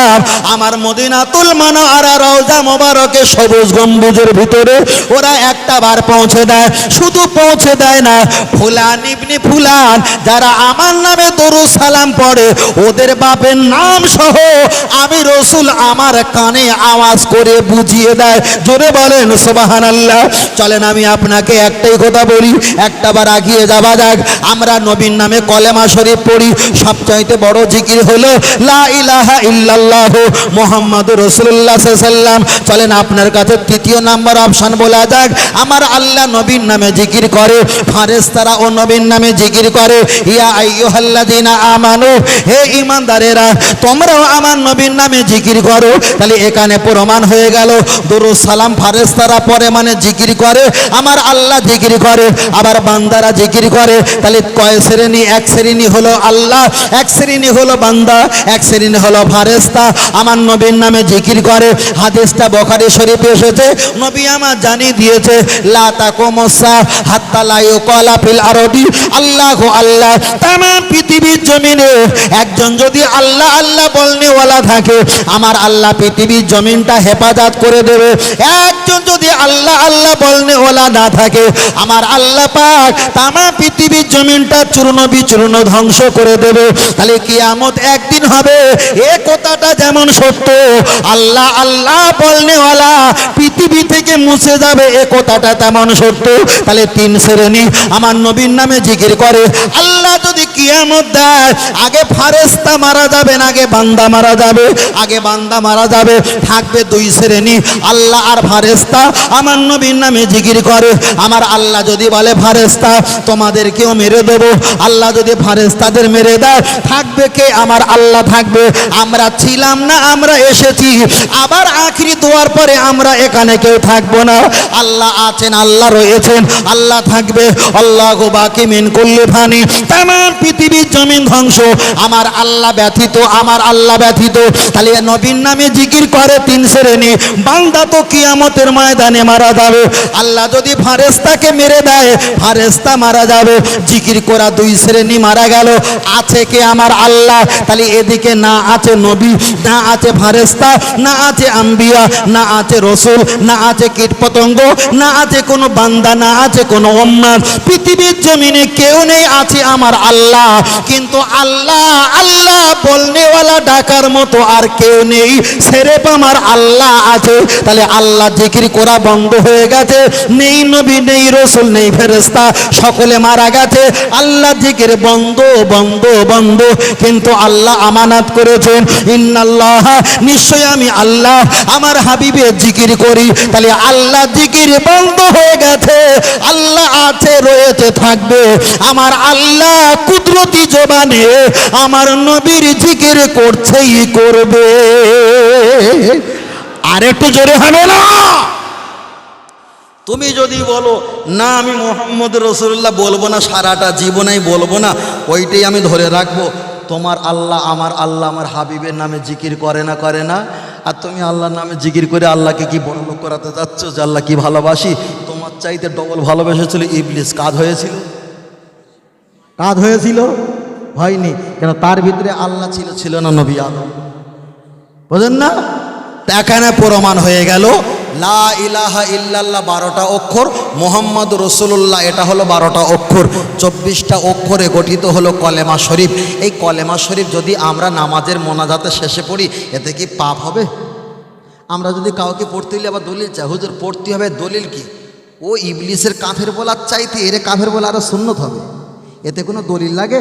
আমার মদিনাতুল মুনাওয়ারা রওজা মোবারকে সবুজ গম্বুজের ভিতরে ওরা একটা বার পৌঁছে দেয়। শুধু পৌঁছে দেয় না, ফুলান ইবনে ফুলান যারা আমার নামে দরুদ সালাম পড়ে ওদের বাপের নাম সহ আমি রসুল আমার কানে আওয়াজ করে বুঝিয়ে দেয়। জোরে বলেন সুবহানাল্লাহ। চলেন আমি আপনাকে একটাই কথা বলি, একটা বার আগিয়ে যাওয়া যাক। আমরা নবীর নামে কলেমা শরীফ পড়ি, সবচাইতে বড় জিকির হলো লা ইলাহা ইল্লাল্লাহ মুহাম্মাদুর রাসূলুল্লাহ সাল্লাল্লাহু আলাইহি ওয়াসাল্লাম। চলেন আপনার কাছে তৃতীয় নাম্বার অপশন বলা যাক। আমার আল্লাহ নবীর নামে জিকির করে, ফেরেশতারা ও নবীর নামে জিকির করে। ইয়া আইয়ুহাল্লাযীনা আমানু, হে ঈমানদারেরা তোমরাও আমার নবীর নামে জিকির করো। তাহলে এখানে প্রমাণ হয়ে গেল দরুদ সালাম ফেরেশতারা পড়ে মানে জিকির করে, আমার আল্লাহ জিকির করে, আবার বান্দারা জিকির করে। তাহলে কয় শ্রেণী? এক শ্রেণী হলো আল্লাহ, এক শ্রেণী হলো বান্দা, এক শ্রেণী হলো ফেরেশতা আমার নবীর নামে জিকির করে। হাদিসটা বুখারী শরীফে এসেছে, নবী আমার জানিয়ে দিয়েছে লা তাকুমুসা হাত্তা লা ইউকালা ফিল আরদি আল্লাহু আল্লাহ। तमाम পৃথিবীর জমিনে একজন যদি আল্লাহ আল্লাহ বলনেওয়ালা থাকে আমার আল্লাহ পৃথিবীর জমিনটা হেফাজত করে দেবে। একজন যদি আল্লাহ আল্লাহ বলনেওয়ালা না থাকে আমার আল্লাহ পাক तमाम পৃথিবীর জমিনটা চূর্ণ বিচূর্ণ ধ্বংস করে দেবে। তাহলে কিয়ামত একদিন হবে, এ কথাটা যেমন সত্য আল্লাহ আল্লাহ বলনেওয়ালা পৃথিবী থেকে মুছে যাবে, এ কথাটা তেমন সত্য। তাহলে তিন শ্রেণী আমার নবীর নামে জিকির করে। আল্লাহ যদি কিয়ামত দেয় আগে ফেরেশতা মারা যাবে না আগে বান্দা মারা যাবে? আগে বান্দা মারা যাবে। থাকবে দুই শ্রেণী আল্লাহ আর ফেরেশতা আমার নবীর নামে জিকির করে। আমার আল্লাহ যদি বলে ফেরেশতা তোমাদেরকেও মেরে দেবো, আল্লাহ যদি ফেরেশতাদের মেরে দেয় থাকবে কে? আমার আল্লাহ থাকবে। আমরা ছিলাম না, আমরা এসেছি, আবার আখিরি দোয়ার পরে আমরা এখানে কেউ থাকবো না। আল্লাহ আছেন, আল্লাহ রয়েছেন, আল্লাহ থাকবে। আল্লাহু বাকি মিন কুল্লি ফানি, तमाम পৃথিবীর জমিন ধ্বংস আমার আল্লাহ ব্যতীত, আমার আল্লাহ ব্যতীত। তাহলে নবীর নামে জিকির করে তিন শ্রেণী। বান্দা তো কিয়ামতের ময়দানে মারা যাবে, আল্লাহ যদি ফেরেশতাকে মেরে দেয় ফেরেশতা মারা যাবে। জিকির করা দুই শ্রেণী মারা গেল, আছে কে? আমার আল্লাহ। তাহলে এদিকে না আছে নবী, না আছে ফারেস্তা, না আছে আম্বিয়া, না আছে রসুল, না আছে কীটপতঙ্গ, না আছে কোনো বান্দা, না আছে কোনো উম্মত। পৃথিবীর জমিনে কেউ নেই, আছে আমার আল্লাহ। কিন্তু আল্লাহ আল্লাহ বলনেওয়ালা ডাকার মতো আর কেউ নেই, সেরেফ আমার আল্লাহ আছে। তাহলে আল্লাহ জিকির করা বন্ধ হয়ে গেছে। নেই নবী, নেই রসুল, নেই ফেরেশতা, সকলে মারা গেছে। আল্লাহ জিকির বন্ধ বন্ধ বন্ধ। কিন্তু আল্লাহ আমানত করেছেন, ইন্নাল্লাহ, নিশ্চয় আমি আল্লাহ আমার হাবিবের জিকির করি। তাহলে আল্লাহ জিকির বন্ধ হয়ে গেছে, আল্লাহ আছে, রয়েছে, থাকবে। আমার আল্লাহ কুদরতি জবানে আমার নবীর জিকির করছেই করবে। আর একটু জোরে হবে না? তুমি যদি বলো না আমি মোহাম্মদ রসুল্লাহ বলবো না, সারাটা জীবনেই বলবো না, ওইটাই আমি ধরে রাখবো, তোমার আল্লাহ আমার হাবিবের নামে জিকির করে না, করে না। আর তুমি আল্লাহর নামে জিকির করে আল্লাহকে কি বড় লোক করাতে যাচ্ছ যে আল্লাহ কি ভালোবাসি? তোমার চাইতে ডবল ভালোবেসেছিল ইবলিস। কাজ হয়েছিল? কাজ হয়েছিল? হয়নি। কেন? তার ভিতরে আল্লাহ ছিল, ছিল না নবী আদম। বুঝেন না? এখানে প্রমাণ হয়ে গেল লা ইলাহা ইল্লাল্লাহ 12টা অক্ষর, মোহাম্মদ রসুল্লাহ এটা হলো 12টা অক্ষর, 24টা অক্ষরে গঠিত হলো কলেমা শরীফ। এই কলেমা শরীফ যদি আমরা নামাজের মোনাজাতে শেষে পড়ি, এতে কি পাপ হবে? আমরা যদি কাউকে পড়তে হলে আবার দলিল চাই, হুজুর পড়তে হবে, দলিল কি? ও ইবলিসের কাফের বলার চাইতে এর কাফের বলা আরও সুন্নত হবে। এতে কোনো দলিল লাগে?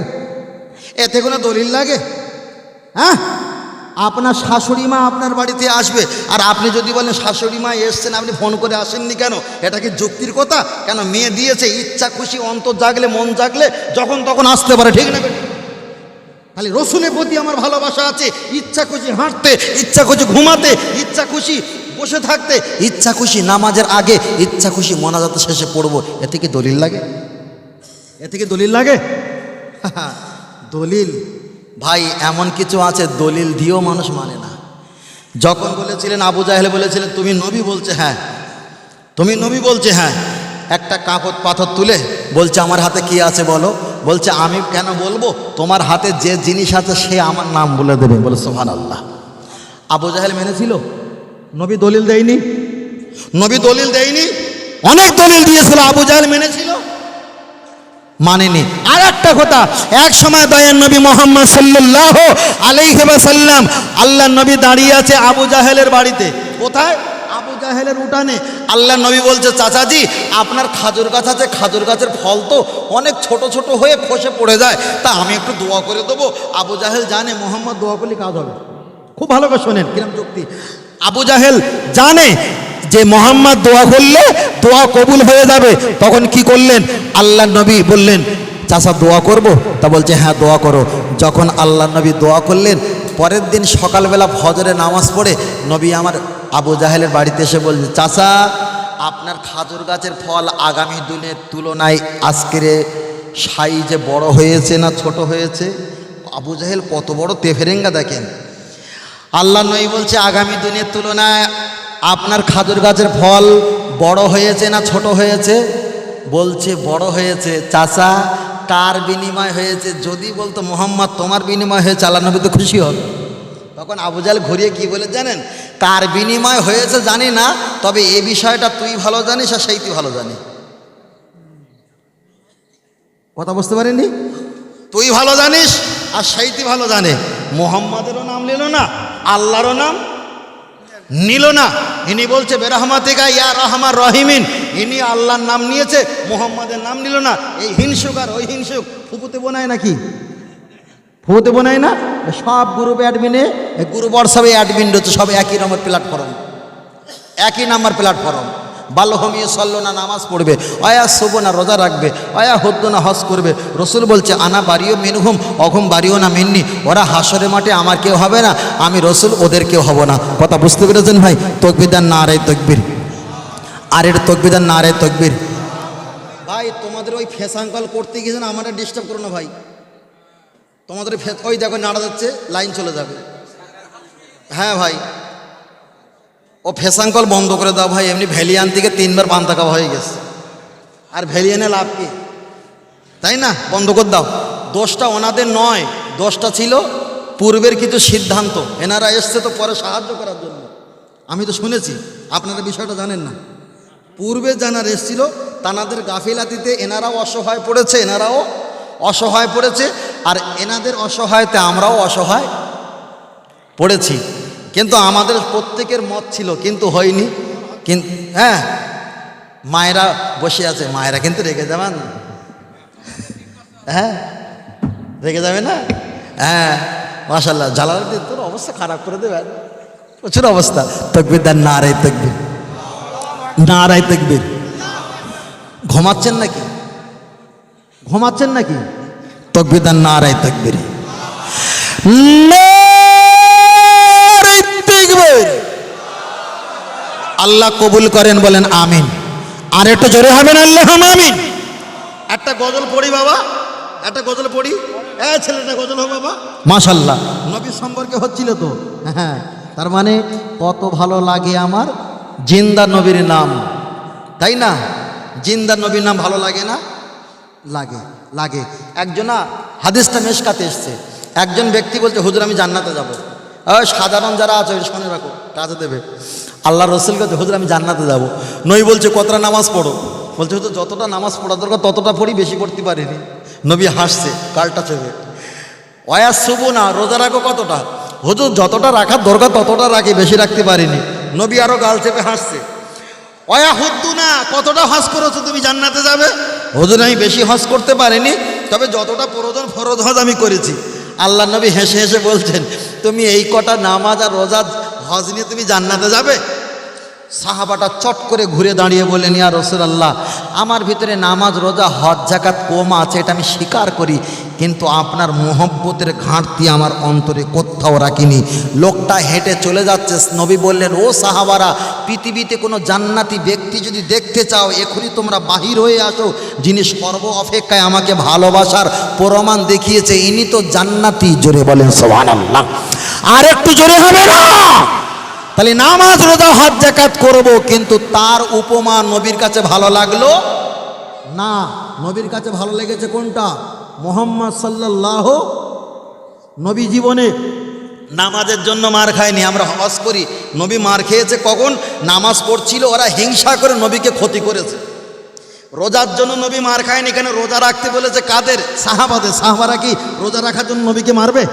এতে কোনো দলিল লাগে? হ্যাঁ, আপনার শাশুড়ি মা আপনার বাড়িতে আসবে, আর আপনি যদি বলেন শাশুড়ি মা এসছেন, আপনি ফোন করে আসেননি কেন? এটা কি যুক্তির কথা? কেন? মেয়ে দিয়েছে, ইচ্ছা খুশি অন্তর জাগলে, মন জাগলে যখন তখন আসতে পারে, ঠিক না? খালি রসুলের প্রতি আমার ভালোবাসা আছে, ইচ্ছা খুশি হাঁটতে, ইচ্ছা খুশি ঘুমাতে, ইচ্ছা খুশি বসে থাকতে, ইচ্ছা খুশি নামাজের আগে, ইচ্ছা খুশি মোনাজাত শেষে পড়বো। এতে কি দলিল লাগে? এতে কি দলিল লাগে? দলিল ভাই এমন কিছু আছে দলিল দিয়েও মানুষ মানে না। যখন বলেছিলেন, আবু জাহেল বলেছিলেন তুমি নবী, বলছে হ্যাঁ। তুমি নবী, বলছে হ্যাঁ। একটা কাপড় পাথর তুলে বলছে আমার হাতে কি আছে বলো। বলছে আমি কেন বলবো, তোমার হাতে যে জিনিস আছে সে আমার নাম বলে দেবে। বলে সুবহানাল্লাহ। আবু জাহেল মেনেছিল? নবী দলিল দেয়নি? নবী দলিল দেয়নি? অনেক দলিল দিয়েছিল, আবু জাহেল মেনেছিল? মানেনি। আর একটা কথা, এক সময় দয়ার নবী মোহাম্মদ সাল্লাল্লাহু আলাইহি ওয়াসাল্লাম, আল্লাহ নবী দাঁড়িয়ে আছে আবু জাহেলের বাড়িতে। কোথায়? আবু জাহেলের উঠানে। আল্লাহ নবী বলছে চাচাজি আপনার খাজুর গাছ আছে, খাজুর গাছের ফল তো অনেক ছোট ছোট হয়ে খসে পড়ে যায়, তা আমি একটু দোয়া করে দেবো। আবু জাহেল জানে মোহাম্মদ দোয়া করলে কাজ হবে। খুব ভালো করে শোনেন কিরম যুক্তি। আবু জাহেল জানে যে মোহাম্মদ দোয়া করলে দোয়া কবুল হয়ে যাবে। তখন কি করলেন? আল্লাহ নবী বললেন চাচা দোয়া করব? তা বলছে হ্যাঁ দোয়া করো। যখন আল্লাহ নবী দোয়া করলেন, পরের দিন সকালবেলা ফজরে নামাজ পড়ে নবী আমার আবু জাহেলের বাড়িতে এসে বলছে চাচা আপনার খাজুর গাছের ফল আগামী দিনের তুলনায় আজকের সাইজে বড় হয়েছে না ছোট হয়েছে? আবু জাহেল কত বড় তেফেরেঙ্গা দেখেন। আল্লাহ নবী বলছে আগামী দিনের তুলনায় আপনার খাজুর গাছের ফল বড় হয়েছে না ছোট হয়েছে? বলছে বড় হয়েছে। চাচা কার বিনিময় হয়েছে? যদি বলতো মোহাম্মদ তোমার বিনিময় হয়েছে, আল্লাহ নবী তো খুশি হবে। তখন আবু জাহেল ঘুরিয়ে কি বলে জানেন? কার বিনিময় হয়েছে জানি না, তবে এ বিষয়টা তুই ভালো জানিস আর সেই তুই ভালো জানি। কথা বুঝতে পারেননি? তুই ভালো জানিস আর সেই তুই ভালো জানে। মোহাম্মদেরও নাম নিল না, আল্লাহরও নাম নিল না। ইনি বলছে বেরহমাতিকা ইয়া রহমান রহিমিন, ইনি আল্লাহর নাম নিয়েছে, মোহাম্মদের নাম নিল না। এই হিংসুক আর ওই হিংসুক ফুপুতে বোনায় নাকি? ফুপুতে বোনায় না? সব গ্রুপ অ্যাডমিনে, গ্রুপ হোয়াটসঅ্যাপে অ্যাডমিন রয়েছে, সব একই নম্বর প্ল্যাটফর্ম, একই নাম্বার প্ল্যাটফর্ম। বাল্যহমিয়ে সল্ল না নামাজ পড়বে, অয়া শোবো না রোজা রাখবে, অয়া হদ্দ না হজ করবে। রসুল বলছে আনা বাড়িও মিনহুম অঘম বাড়িও না মিন্নি, ওরা হাসরে মাঠে আমার কেউ হবে না, আমি রসুল ওদের কেউ হব না। কথা বুঝতে পেরেছেন ভাই? তকবিদার না রে তকবির, আর এর তকবিদার না রে তকবির। ভাই তোমাদের ওই ফেসাঙ্কল করতে গিয়েছেন, আমার ডিস্টার্ব করো না ভাই। তোমাদের ওই দেখো নাড়া যাচ্ছে, লাইন চলে যাবে। হ্যাঁ ভাই ও ফেসাঙ্কল বন্ধ করে দাও ভাই, এমনি ভ্যালিয়ান থেকে 3বার পান্তা খাওয়া হয়ে গেছে, আর ভ্যালিয়ানে লাভ কি? তাই না? বন্ধ করে দাও। দোষটা ওনাদের নয়, দোষটা ছিল পূর্বের কিছু সিদ্ধান্ত, এনারা এসছে তো পরে সাহায্য করার জন্য। আমি তো শুনেছি, আপনারা বিষয়টা জানেন না। পূর্বে যারা এসেছিল তানাদের গাফিলাতিতে এনারাও অসহায় পড়েছে, এনারাও অসহায় পড়েছে, আর এনাদের অসহায়তে আমরাও অসহায় পড়েছি। কিন্তু আমাদের প্রত্যেকের মত ছিল, কিন্তু হয়নি। কিন্তু হ্যাঁ, মায়েরা বসে আছে, মায়েরা কিন্তু রেগে যাবেন, হ্যাঁ রেগে যাবে না? হ্যাঁ মাশাআল্লাহ, জালালউদ্দিন তোর অবস্থা খারাপ করে দেবেন, প্রচুর অবস্থা। তাকবীর দেন, নারায়ে তাকবীর, নারায়ে তাকবীর। ঘুমাচ্ছেন নাকি? ঘুমাচ্ছেন নাকি? তাকবীর দেন, নারায়ে তাকবীর, নারায়ে তাকবীর। আল্লাহ কবুল করেন, বলেন আমিন। আর একটু জোরে হবেন আল্লাহুম্মা আমিন। একটা গজল পড়ি বাবা, একটা গজল পড়ি। ছেলেটা গজল হোক বাবা, মাশাআল্লাহ। নবী সম্পর্কে হচ্ছিল তো, হ্যাঁ। তার মানে কত ভালো লাগে আমার জিন্দা নবীর নাম, তাই না? জিন্দা নবীর নাম ভালো লাগে না? লাগে, লাগে। একজনা হাদিসটা মেশকাতে এসছে, একজন ব্যক্তি বলছে হুজুর আমি জান্নাতে যাব। সাধারণ যারা আছে শুনে রাখো, কাজে দেবে। আল্লাহ রসুল কাছে হুজুর আমি জান্নাতে যাব। নবী বলছে কতটা নামাজ পড়ো? বলছে হুজুর যতটা নামাজ পড়া দরকার ততটা পড়ি, বেশি পড়তে পারিনি। নবী হাসছে, কালটা চেপে। ওয়া শুভ না, রোজা রাখো কতটা? হুজুর যতটা রাখার দরকার ততটা রাখি, বেশি রাখতে পারিনি। নবী আরো গাল চেপে হাসছে। ওয়া হুদ্দু না, কতটা হজ করেছো তুমি জান্নাতে যাবে? হুজুর আমি বেশি হজ করতে পারিনি, তবে যতটা প্রয়োজন ফরজ হজ আমি করেছি। আল্লাহ নবী হেসে হেসে বলছেন তুমি এই কটা নামাজ আর রোজা হজ নিয়ে তুমি জান্নাতে যাবে? সাহাবাটা চট করে ঘুরে দাঁড়িয়ে বললেন ইয়া রাসূলুল্লাহ, আমার ভিতরে নামাজ রোজা হজ যাকাত কম আছে, এটা আমি স্বীকার করি, কিন্তু আপনার মোহব্বতের ঘাটতি আমার অন্তরে কোথাও রাখিনি। লোকটা হেঁটে চলে যাচ্ছে। নবী বললেন ও সাহাবারা, পৃথিবীতে কোনো জান্নাতি ব্যক্তি যদি দেখতে চাও এখনই তোমরা বাহির হয়ে আসো, যিনি সর্ব অপেক্ষায় আমাকে ভালোবাসার প্রমাণ দেখিয়েছে, ইনি তো জান্নাতি। জোরে বলেন সুবহানাল্লাহ, আর একটু জোরে হবে না? তাহলে নামাজ রোজা হজ যাকাত করব, কিন্তু তার উপমা নবীর কাছে ভালো লাগলো না। নবীর কাছে ভালো লেগেছে কোনটা? মুহাম্মদ সাল্লাল্লাহু। নবী জীবনে নামাজের জন্য মার খায়নি। আমরা হজ করি, নবী মার খেয়েছে কখন? নামাজ পড়ছিল, ওরা হিংসা করে নবীকে ক্ষতি করেছে। রোজার জন্য নবী মার খায়নি, কেন? রোজা রাখতে বলেছে কাদের? সাহাবাদের। সাহাবারা কি রোজা রাখার জন্য নবীকে মারবে?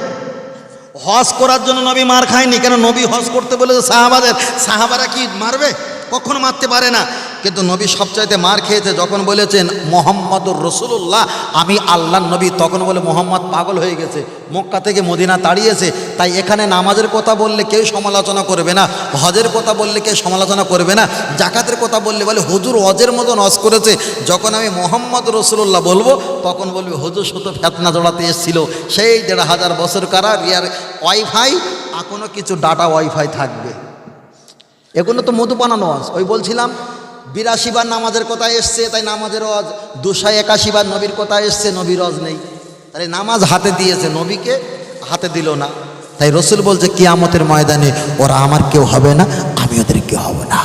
হজ করার জন্য নবী মার খায়নি, কেন? নবী হজ করতে বলেছে সাহাবাদের। সাহাবারা কি মারবে? কখনো মারতে পারে না। কিন্তু নবী সবচাইতে মার খেয়েছে যখন বলেছেন মুহাম্মাদুর রাসূলুল্লাহ, আমি আল্লাহর নবী। তখন বলে মুহাম্মদ পাগল হয়ে গেছে, মক্কা থেকে মদিনা তাড়িয়েছে। তাই এখানে নামাজের কথা বললে কেউ সমালোচনা করবে না, হজের কথা বললে কেউ সমালোচনা করবে না, জাকাতের কথা বললে বলে হুজুর হজের মতন হজ করেছে। যখন আমি মুহাম্মদ রাসূলুল্লাহ বলবো তখন বলবে হুজুর শুধু ফেতনা জড়াতে এসেছিল। সেই 1500 বছর কারা রিয়ার ওয়াইফাই, এখনো কিছু ডাটা ওয়াইফাই থাকবে। এগুলো তো মধু বানানো হজ। ওই বলছিলাম 82 বার নামাজের কথা এসছে, তাই নামাজের হজ। 281 বার নবীর কথা এসছে, নবীর হজ নেই। তাই নামাজ হাতে দিয়েছে, নবীকে হাতে দিল না। তাই রসুল বলছে কিয়ামতের ময়দানে ওরা আমার কেউ হবে না, আমি ওদের কেউ হব না।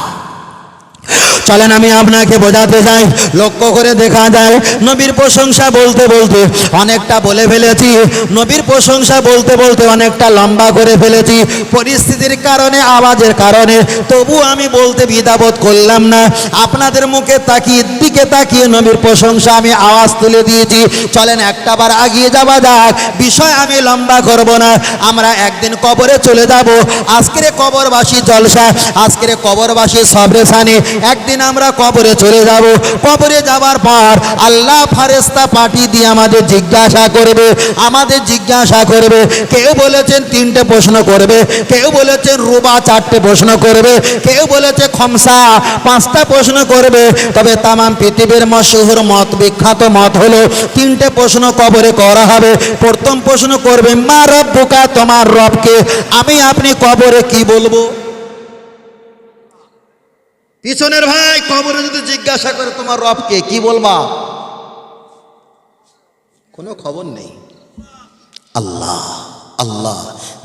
চলেন আমি আপনাকে বোঝাতে যাই। লক্ষ্য করে দেখা যায় নবীর প্রশংসা বলতে বলতে অনেকটা বলে ফেলেছি, নবীর প্রশংসা বলতে বলতে অনেকটা লম্বা করে ফেলেছি। পরিস্থিতির কারণে, আওয়াজের কারণে তবু আমি বলতে দ্বিধাবোধ করলাম না। আপনাদের মুখে তাকিয়ে, দিকে তাকিয়ে নবীর প্রশংসা আমি আওয়াজ তুলে দিয়েছি। চলেন একটাবার আগিয়ে যাওয়া যাক, বিষয় আমি লম্বা করব না। আমরা একদিন কবরে চলে যাব। আজকের কবরবাসী জলসা, আজকের কবরবাসী সবরেসানে। একদিন আমরা কবরে চলে যাব। কবরে যাওয়ার পর আল্লাহ ফেরেশতা পাঠিয়ে দিয়ে আমাদের জিজ্ঞাসা করবে, আমাদের জিজ্ঞাসা করবে। কেউ বলেছেন 3টে প্রশ্ন করবে, কেউ বলেছেন রুবা 4টে প্রশ্ন করবে, কেউ বলেছে খমসা 5টা প্রশ্ন করবে। তবে তামাম পৃথিবীর মশহুর মত, বিখ্যাত মত হলো 3টে প্রশ্ন কবরে করা হবে। প্রথম প্রশ্ন করবে মা রব্বুকা, তোমার রবকে। আমি আপনি কবরে কি বলবো? পিছনের ভাই কবরে যদি জিজ্ঞাসা করে তোমার রবকে, কি বলবা? কোনো খবর নেই। আল্লাহ, আল্লাহ,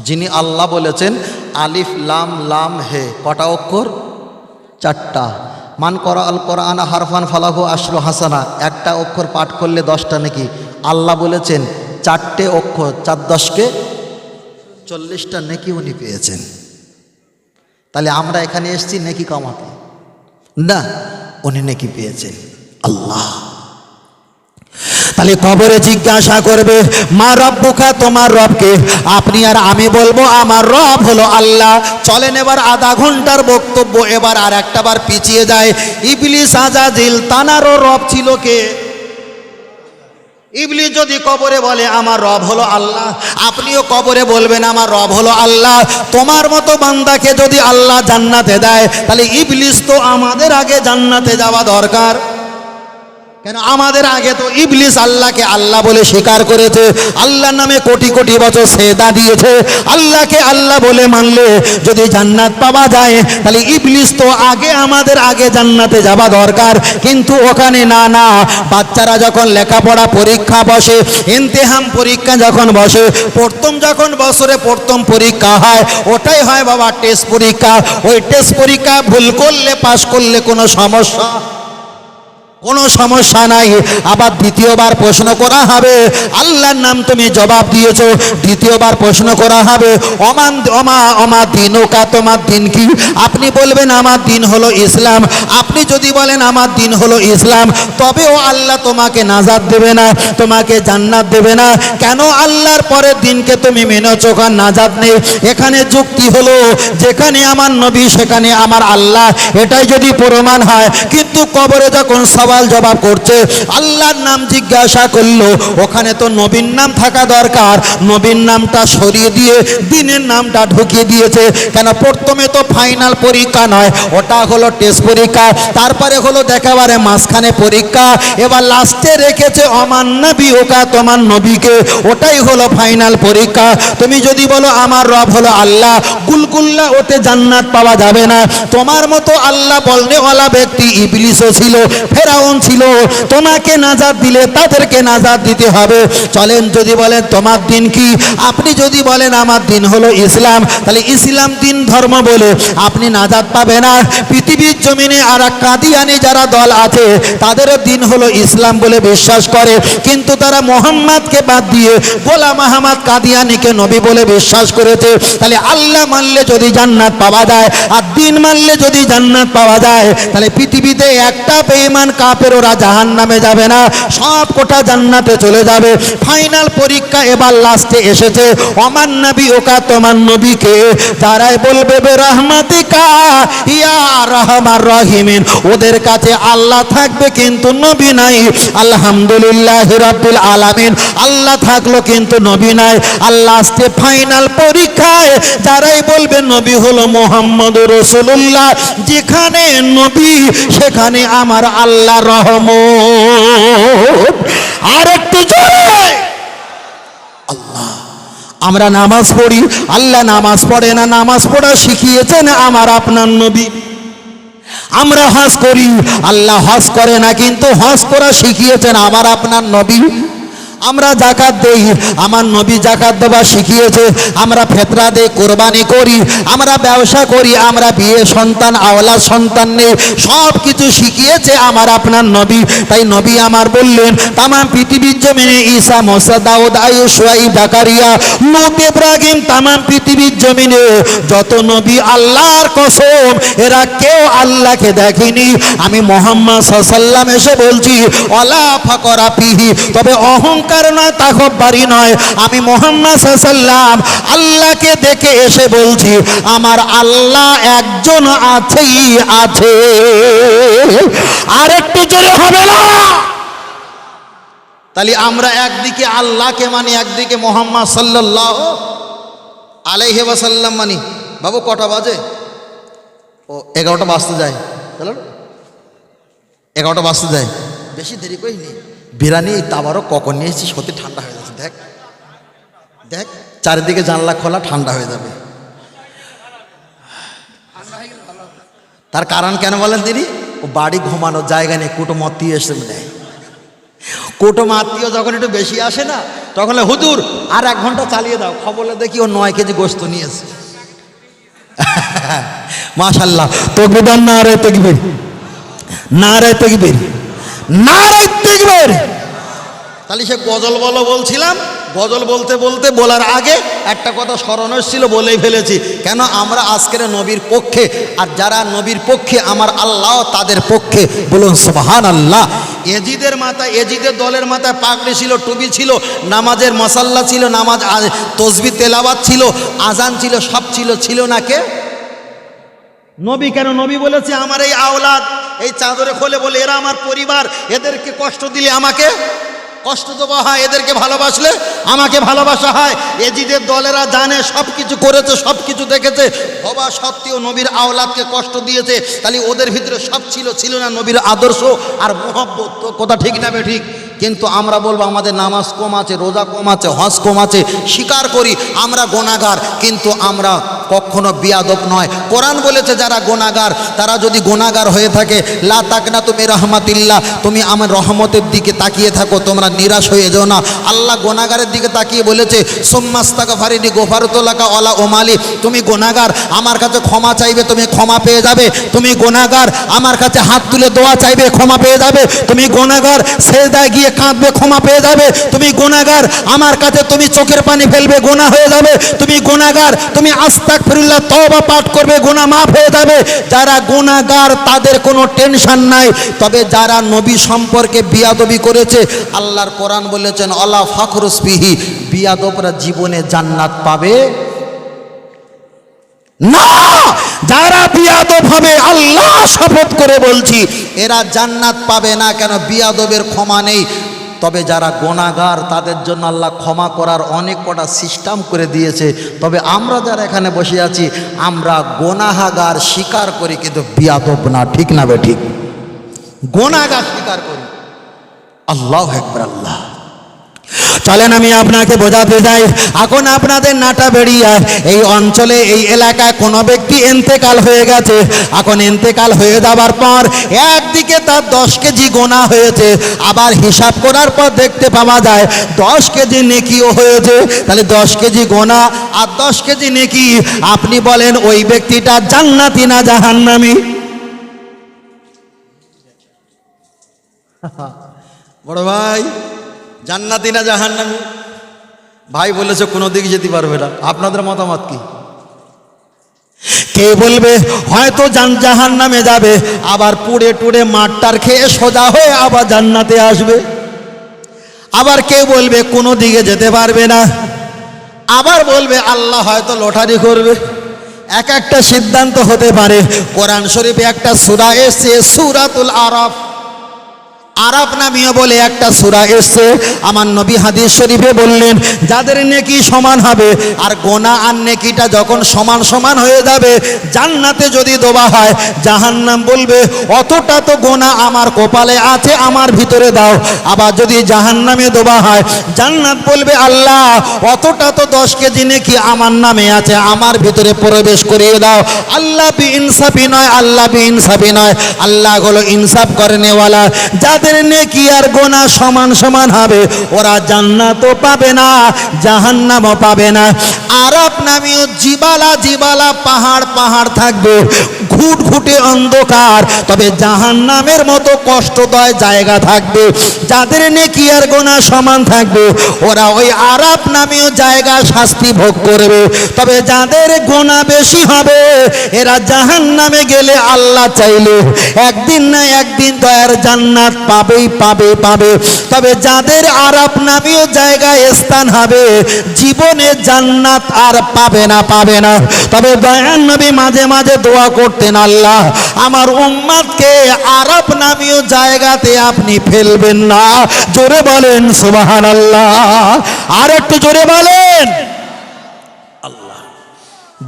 যিনি আল্লাহ বলেছেন আলিফ লাম লাম হে, কটা অক্ষর? 4টা। মান করা আল কোরআন হারফান ফালাহু আশরু হাসানা, একটা অক্ষর পাঠ করলে 10টা নাকি। আল্লাহ বলেছেন 4টে অক্ষর, 4 10 কে 40টা নেকি উনি পেয়েছেন। তাহলে আমরা এখানে এসেছি নেকি কামাতে না, উনি নেকি পেয়েছেন আল্লাহ। তাহলে কবরে জিজ্ঞাসা করবে মা রব্বুকা, তোমার রবকে? আপনি আর আমি বলবো আমার রব হলো আল্লাহ। চলেন এবার আধা ঘন্টার বক্তব্য এবার আর একটা বার পিছিয়ে যায়। ইবলিস আজাজিল তানারও রব ছিল কে? ইবলিস যদি কবরে বলে আমার রব হলো আল্লাহ, আপনিও কবরে বলবেন আমার রব হলো আল্লাহ। তোমার মতো বান্দাকে যদি আল্লাহ জান্নাতে দেয়, তাহলে ইবলিস তো আমাদের আগে জান্নাতে যাওয়া দরকার। কেন? আমাদের আগে তো ইবলিস আল্লাহকে আল্লাহ বলে স্বীকার করেছে, আল্লাহর নামে কোটি কোটি বছর সেজদা দিয়েছে। আল্লাহকে আল্লাহ বলে মানলে যদি জান্নাত পাওয়া যায়, তাহলে ইবলিস তো আগে আমাদের আগে জান্নাতে যাওয়া দরকার। কিন্তু ওখানে না, বাচ্চারা যখন লেখাপড়া পরীক্ষা বসে, ইমতিহান পরীক্ষা যখন বসে, যখন বছরে প্রথম পরীক্ষা হয়, ওটাই হয় বাবা টেস্ট পরীক্ষা। ওই টেস্ট পরীক্ষা ভুল করলে, পাশ করলে কোনো সমস্যা নাই। আবার দ্বিতীয়বার প্রশ্ন করা হবে, আল্লাহর নাম তুমি জবাব দিয়েছো, দ্বিতীয়বার প্রশ্ন করা হবে অমা দিনুকা, তোমার দিন কি? আপনি বলবেন আমার দিন হলো ইসলাম। আপনি যদি বলেন আমার দিন হলো ইসলাম, তবেও আল্লাহ তোমাকে নাজাত দেবে না, তোমাকে জান্নাত দেবে না। কেন? আল্লাহর পরের দিনকে তুমি মেনেছো, কারণ নাজাত নেই। এখানে যুক্তি হলো যেখানে আমার নবী সেখানে আমার আল্লাহ, এটাই যদি প্রমাণ হয়। কিন্তু কবরে যখন সওয়াল জবাব করছে, আল্লাহর নাম জিজ্ঞাসা করলো, ওখানে তো নবীর নাম থাকা দরকার। নবীর নামটা সরিয়ে দিয়ে দিনের নামটা ঢুকিয়ে দিয়েছে। কেন? প্রথমে তো ফাইনাল পরীক্ষা নয়, ওটা হলো টেস্ট পরীক্ষা। তারপরে হলো একেবারে মাঝখানে পরীক্ষা। এবার লাস্টে রেখেছে অমান নবী ওকা, তোমার নবীকে, ওটাই হলো ফাইনাল পরীক্ষা। তুমি যদি বলো আমার রব হলো আল্লাহ, গুলগুল্লা ওতে জান্নাত পাওয়া যাবে না। তোমার মতো আল্লাহ বলনেওয়ালা ব্যক্তি ইবলিসও ছিল, ফেরাউন ছিল। তোমাকে নাজাত দিলে তাদেরকে নাজাত দিতে হবে। চলেন যদি বলেন তোমার দিন কি? আপনি যদি বলেন আমার দিন হলো ইসলাম, তাহলে ইসলাম দিন ধর্ম বলে আপনি নাজাত পাবে না। পৃথিবীর জমিনে আর কাদিয়ানি যারা দল আছে, তাদেরও দিন হলো ইসলাম বলে বিশ্বাস করে, কিন্তু তারা মোহাম্মদকে বাদ দিয়ে গোলাম আহমদ কাদিয়ানিকে নবী বলে বিশ্বাস করেছে। তাহলে আল্লাহ মানলে যদি জান্নাত পাওয়া যায়, আর দিন মানলে যদি জান্নাত পাওয়া যায়, তাহলে পৃথিবীতে একটা বেঈমান কাফের ওরা জাহান্নামে যাবে না, সব কোটা জান্নাতে চলে যাবে। ফাইনাল পরীক্ষা এবার লাস্টে এসেছে, ওমান নবী ওকা, তোমার নবীকে? যারাই বলবে বে রহমাতিকা ইয়া রহমান রহিমিন, ওদের কাছে আল্লাহ থাকবে কিন্তু নবী নাই। আলহামদুলিল্লাহ রাব্বিল আলামিন, আল্লাহ থাকলো কিন্তু নবী নাই। আর লাস্টে ফাইনাল পরীক্ষায় যারাই বলবে নবী হলো মুহাম্মদুর রাসূলুল্লাহ, যেখানে নবী সেখানে আমার আল্লাহ রহমত। আর একটু জোরে আল্লাহ। আমরা নামাজ পড়ি, আল্লাহ নামাজ পড়ে না, নামাজ পড়া শিখিয়েছেন আমার আপনার নবী। আমরা হজ করি, আল্লাহ হজ করে না, কিন্তু হজ করা শিখিয়েছেন আমার আপনার নবী। আমরা জাকাত দেই, আমার নবী জাকাত দেওয়া শিখিয়েছে। আমরা ফিতরা দেই, কোরবানি করি, আমরা ব্যবসা করি, আমরা বিয়ে সন্তান আওলাদ সন্তান নেই, সব কিছু শিখিয়েছে আমার আপনার নবী। তাই নবী আমার বললেন তামাম পৃথিবীর জমিনে ঈসা, মুসা, দাউদ, আইয়ুব, শুআয়ব, জাকারিয়া, নূহ, ইব্রাহিম, তামাম পৃথিবীর জমিনে যত নবী, আল্লাহর কসম এরা কেউ আল্লাহকে দেখেনি। আমি মুহাম্মদ সাল্লাল্লাহু আলাইহি ওয়াসাল্লাম এসে বলছি ওয়ালা ফাকরা ফিহি, তবে অহংকার নয়, তাকব্বুরি নয়। আমি মুহাম্মদ সাল্লাল্লাহু আলাইহি ওয়াসাল্লাম আল্লাহকে দেখে এসে বলছি আমার আল্লাহ একজন আছেই আছে। আর একটু জোরে হবে না? তাহলে আমরা একদিকে আল্লাহকে মানি, একদিকে মুহাম্মদ সাল্লাল্লাহু আলাইহি ওয়াসাল্লাম মানি। বাবু কটা বাজে? ও 11টা বাজতে যায়। চলো 11টা বাজতে যায়, বেশি দেরি করিনি। বিরিয়ানি তাবারও কখন নিয়েছি, সত্যি ঠান্ডা হয়ে যাচ্ছে। দেখ দেখ চারিদিকে জানলা খোলা, ঠান্ডা হয়ে যাবে। তার কারণ কেন বলেন তিনি? ও বাড়ি ঘুমানোর জায়গা নেই, কুটুম আত্মীয় এসে দেয়। কুটুম আত্মীয় যখন একটু বেশি আসে না, তখন হুজুর আর 1 ঘন্টা চালিয়ে দাও। খবরে দেখি ও 9 কেজি গোস্ত নিয়েছে। মাশাআল্লাহ, তাকবীর, নারে তাকবীর, নারে তাকবীর, নারে তাকবীর। তাহলে সে গজল বলো বলছিলাম, গজল বলতে বলতে বলার আগে একটা কথা স্মরণ এসেছিল, বলেই ফেলেছি। কেন আমরা আজকের নবীর পক্ষে, আর যারা নবীর পক্ষে আমার আল্লাহ তাদের পক্ষে, বলুন সুবহানাল্লাহ। এজিদের মাথায়, এজিদের দলের মাথায় পাগড়ি ছিল, টুপি ছিল, নামাজের মশাল্লা ছিল, নামাজ তসবিহ তেলাওয়াত ছিল, আজান ছিল, সব ছিল। ছিল না কে? নবী। কেন নবী বলেছে আমার এই আওলাদ, এই চাদরে খোলে বলে এরা আমার পরিবার, এদেরকে কষ্ট দিলে আমাকে কষ্ট দেওয়া হয়, এদেরকে ভালোবাসলে আমাকে ভালোবাসা হয়। এজিদের দলেরা জানে, সব কিছু করেছে, সব কিছু দেখেছে, হওয়া সত্ত্বেও নবীর আওলাদকে কষ্ট দিয়েছে। তাহলে ওদের ভিতরে সব ছিল, ছিল না নবীর আদর্শ আর মোহব্বত? তো কথা ঠিক না বে ঠিক? কিন্তু আমরা বলবো আমাদের নামাজ কম আছে, রোজা কম আছে, হজ কম আছে, স্বীকার করি আমরা গুনাহগার, কিন্তু আমরা কখনো বিয়াদব নয়। কোরআন বলেছে যারা গুনাহগার, তারা যদি গুনাহগার হয়ে থাকে, লা তাকনাতু মির রাহমাতিল্লাহ, তুমি আমার রহমতের দিকে তাকিয়ে থাকো, তোমরা নিরাশ হয়ে যাও না। আল্লাহ গুনাহগারের দিকে তাকিয়ে বলেছে সুম্মাস্তাগফিরনি গফারতু লাকা ওয়ালা উমালি, তুমি গুনাহগার, আমার কাছে ক্ষমা চাইবে, তুমি ক্ষমা পেয়ে যাবে। তুমি গুনাহগার, আমার কাছে হাত তুলে দোয়া চাইবে, ক্ষমা পেয়ে যাবে। তুমি গুনাহগার, সিজদায় গিয়ে কাঁদবে, ক্ষমা পেয়ে যাবে। তুমি গুনাহগার, আমার কাছে তুমি চোখের পানি ফেলবে, গুনাহ হয়ে যাবে। তুমি গুনাহগার, তুমি আস্তাগফিরুল্লাহ তওবা পাঠ করবে, গুনাহ মাফ হয়ে যাবে। যারা গুনাহগার তাদের কোনো টেনশন নাই। তবে যারা নবী সম্পর্কে বিয়াদবি করেছে, আল্লাহর কোরআন বলেছেন আলা ফাখরুস বিহি, বিয়াদবরা জীবনে জান্নাত পাবে না। যারা বিয়াদব হবে, আল্লাহ শপথ করে বলছি, এরা জান্নাত পাবে না। কেন? বিয়াদবের ক্ষমা নেই। তবে যারা গুনাহগার তাদের জন্য আল্লাহ ক্ষমা করার অনেক কটা সিস্টেম করে দিয়েছে। তবে আমরা যারা এখানে বসে আছি, আমরা গুনাহগার স্বীকার করি, কিন্তু বিয়াদব না। ঠিক না বে ঠিক? গুনাহগার স্বীকার করি। আল্লাহু আকবার। আল্লাহ চলেন আমি আপনাকে বোঝাতে যাই। এখন আপনাদের নাটাবেড়িয়া এই অঞ্চলে, এই এলাকায় কোনো ব্যক্তি ইন্তেকাল হয়ে গেছে। এখন ইন্তেকাল হয়ে যাবার পর একদিকে তার 10 কেজি গোনা হয়েছে, আবার হিসাব করার পর দেখতে পাওয়া যায় 10 কেজি নেকিও হয়েছে। তাহলে 10 কেজি গোনা আর 10 কেজি নেকি, আপনি বলেন ওই ব্যক্তিটা জান্নাতি না জাহান্নামী? বড় ভাই, জান্নাতি না জাহান্নামী? ভাই বলেছে কোনো দিক যেতে পারবে না। আপনাদের মতামত কি? কে বলবে হয়তো জাহান্নামে যাবে, আবার পুড়ে টুড়ে মারটার খেয়ে সোজা হয়ে আবার জান্নাতে আসবে। আবার কেউ বলবে কোনো দিকে যেতে পারবে না। আবার বলবে আল্লাহ হয়তো লটারি করবে। এক একটা সিদ্ধান্ত হতে পারে। কোরআন শরীফে একটা সূরা এসেছে, সূরাতুল আরাফ। আরাফ নামীয় বলে একটা সূরা এসছে। আমার নবী হাদিস শরীফে বললেন যাদের নেকি সমান হবে, আর গোনা আর নেকিটা যখন সমান সমান হয়ে যাবে, জান্নাতে যদি দেওয়া হয়, জাহান্নাম বলবে অতটা তো গোনা আমার কপালে আছে, আমার ভিতরে দাও। আবার যদি জাহান্নামে দেওয়া হয়, জান্নাত বলবে আল্লাহ অতটা তো 10 কেজি নেকি আমার নামে আছে, আমার ভিতরে প্রবেশ করিয়ে দাও। আল্লাহ বি ইনসাফি নয়, আল্লাহ বি ইনসাফি নয়, আল্লাহ হলো ইনসাফ করেনেওয়ালা। যাদের নেকি আর গোনা সমান সমান হবে, ওরা জান্নাতও পাবে না, জাহান্নামও পাবে না। আরাফ নামীয় জিবালা জিবালা পাহাড় পাহাড় থাকবে, ঘুটঘুটে অন্ধকার, তবে জাহান্নামের মতো কষ্টদায়ক জায়গা থাকবে। যাদের নেকি আর গোনা সমান থাকবে, ওরা ওই আরাফ নামীয় জায়গা শাস্তি ভোগ করবে। তবে যাদের গোনা বেশি হবে, এরা জাহান্নামে গেলে আল্লাহ চাইলে একদিন না একদিন তো আর জান্নাত পাবেই পাবে পাবে। তবে যাদের আরাফ নামীয় জায়গায় স্থান হবে, জীবনে জান্নাত আর পাবে না পাবে না। তবে দয়ার নবী মাঝে মাঝে দোয়া করতেন, আল্লাহ আমার উম্মতকে আরাফ নামীয় জায়গাতে আপনি ফেলবেন না। জোরে বলেন সুবহানাল্লাহ। আর একটু জোরে বলেন আল্লাহ।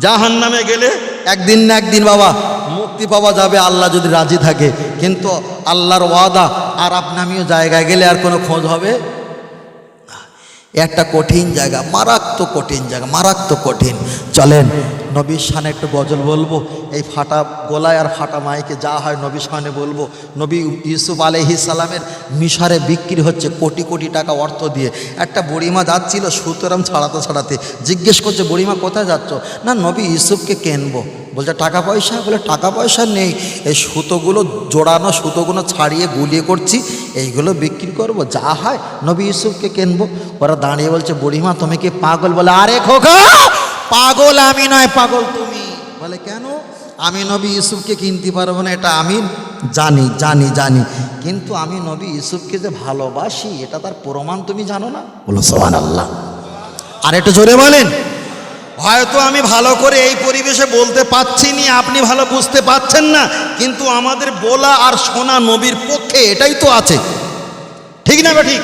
জাহান্নামে গেলে একদিন না একদিন বাবা মুক্তি পাওয়া যাবে, আল্লাহ যদি রাজি থাকে। কিন্তু আল্লাহর ওয়াদা আরাফ নামীয় জায়গায় গেলে আর কোনো খোঁজ হবে একটা কঠিন জায়গা, মারাত্মক কঠিন জায়গা, মারাত্মক কঠিন। চলেন নবীর শানে একটু গজল বলবো। এই ফাটা গলায় আর ফাটা মাইকে যা হয় নবীর শানে বলবো। নবী ইউসুফ আলাইহিস সালামের মিশরে বিক্রি হচ্ছে কোটি কোটি টাকা অর্থ দিয়ে। একটা বুড়িমা যাচ্ছিল সুতরাং ছাড়াতে জিজ্ঞেস করছে, বুড়িমা কোথায় যাচ্ছ? না, নবী ইউসুফকে কিনবো। বলছে টাকা পয়সা? বলে টাকা পয়সা নেই, এই সুতোগুলো জোড়ানো সুতোগুলো ছাড়িয়ে গুলিয়ে করছি, এইগুলো বিক্রি করব, যা হয় নবী ইউসুফকে কিনবো। ওরা দাঁড়িয়ে বলছে, বুড়িমা তুমি কি পাগল? বলে আরে খোকা, পাগল আমি নয়, পাগল তুমি। বলে কেন? আমি নবী ইউসুফকে কিনতে পারবো না এটা আমি জানি, কিন্তু আমি নবী ইউসুফকে যে ভালোবাসি এটা তার প্রমাণ তুমি জানো না? বলো সুবহানাল্লাহ। আর একটু জোরে বলেন। হয়তো আমি ভালো করে এই পরিবেশে বলতে পারছি নি, আপনি ভালো বুঝতে পারছেন না, কিন্তু আমাদের বলা আর শোনা নবীর পক্ষে এটাই তো আছে, ঠিক না? ঠিক।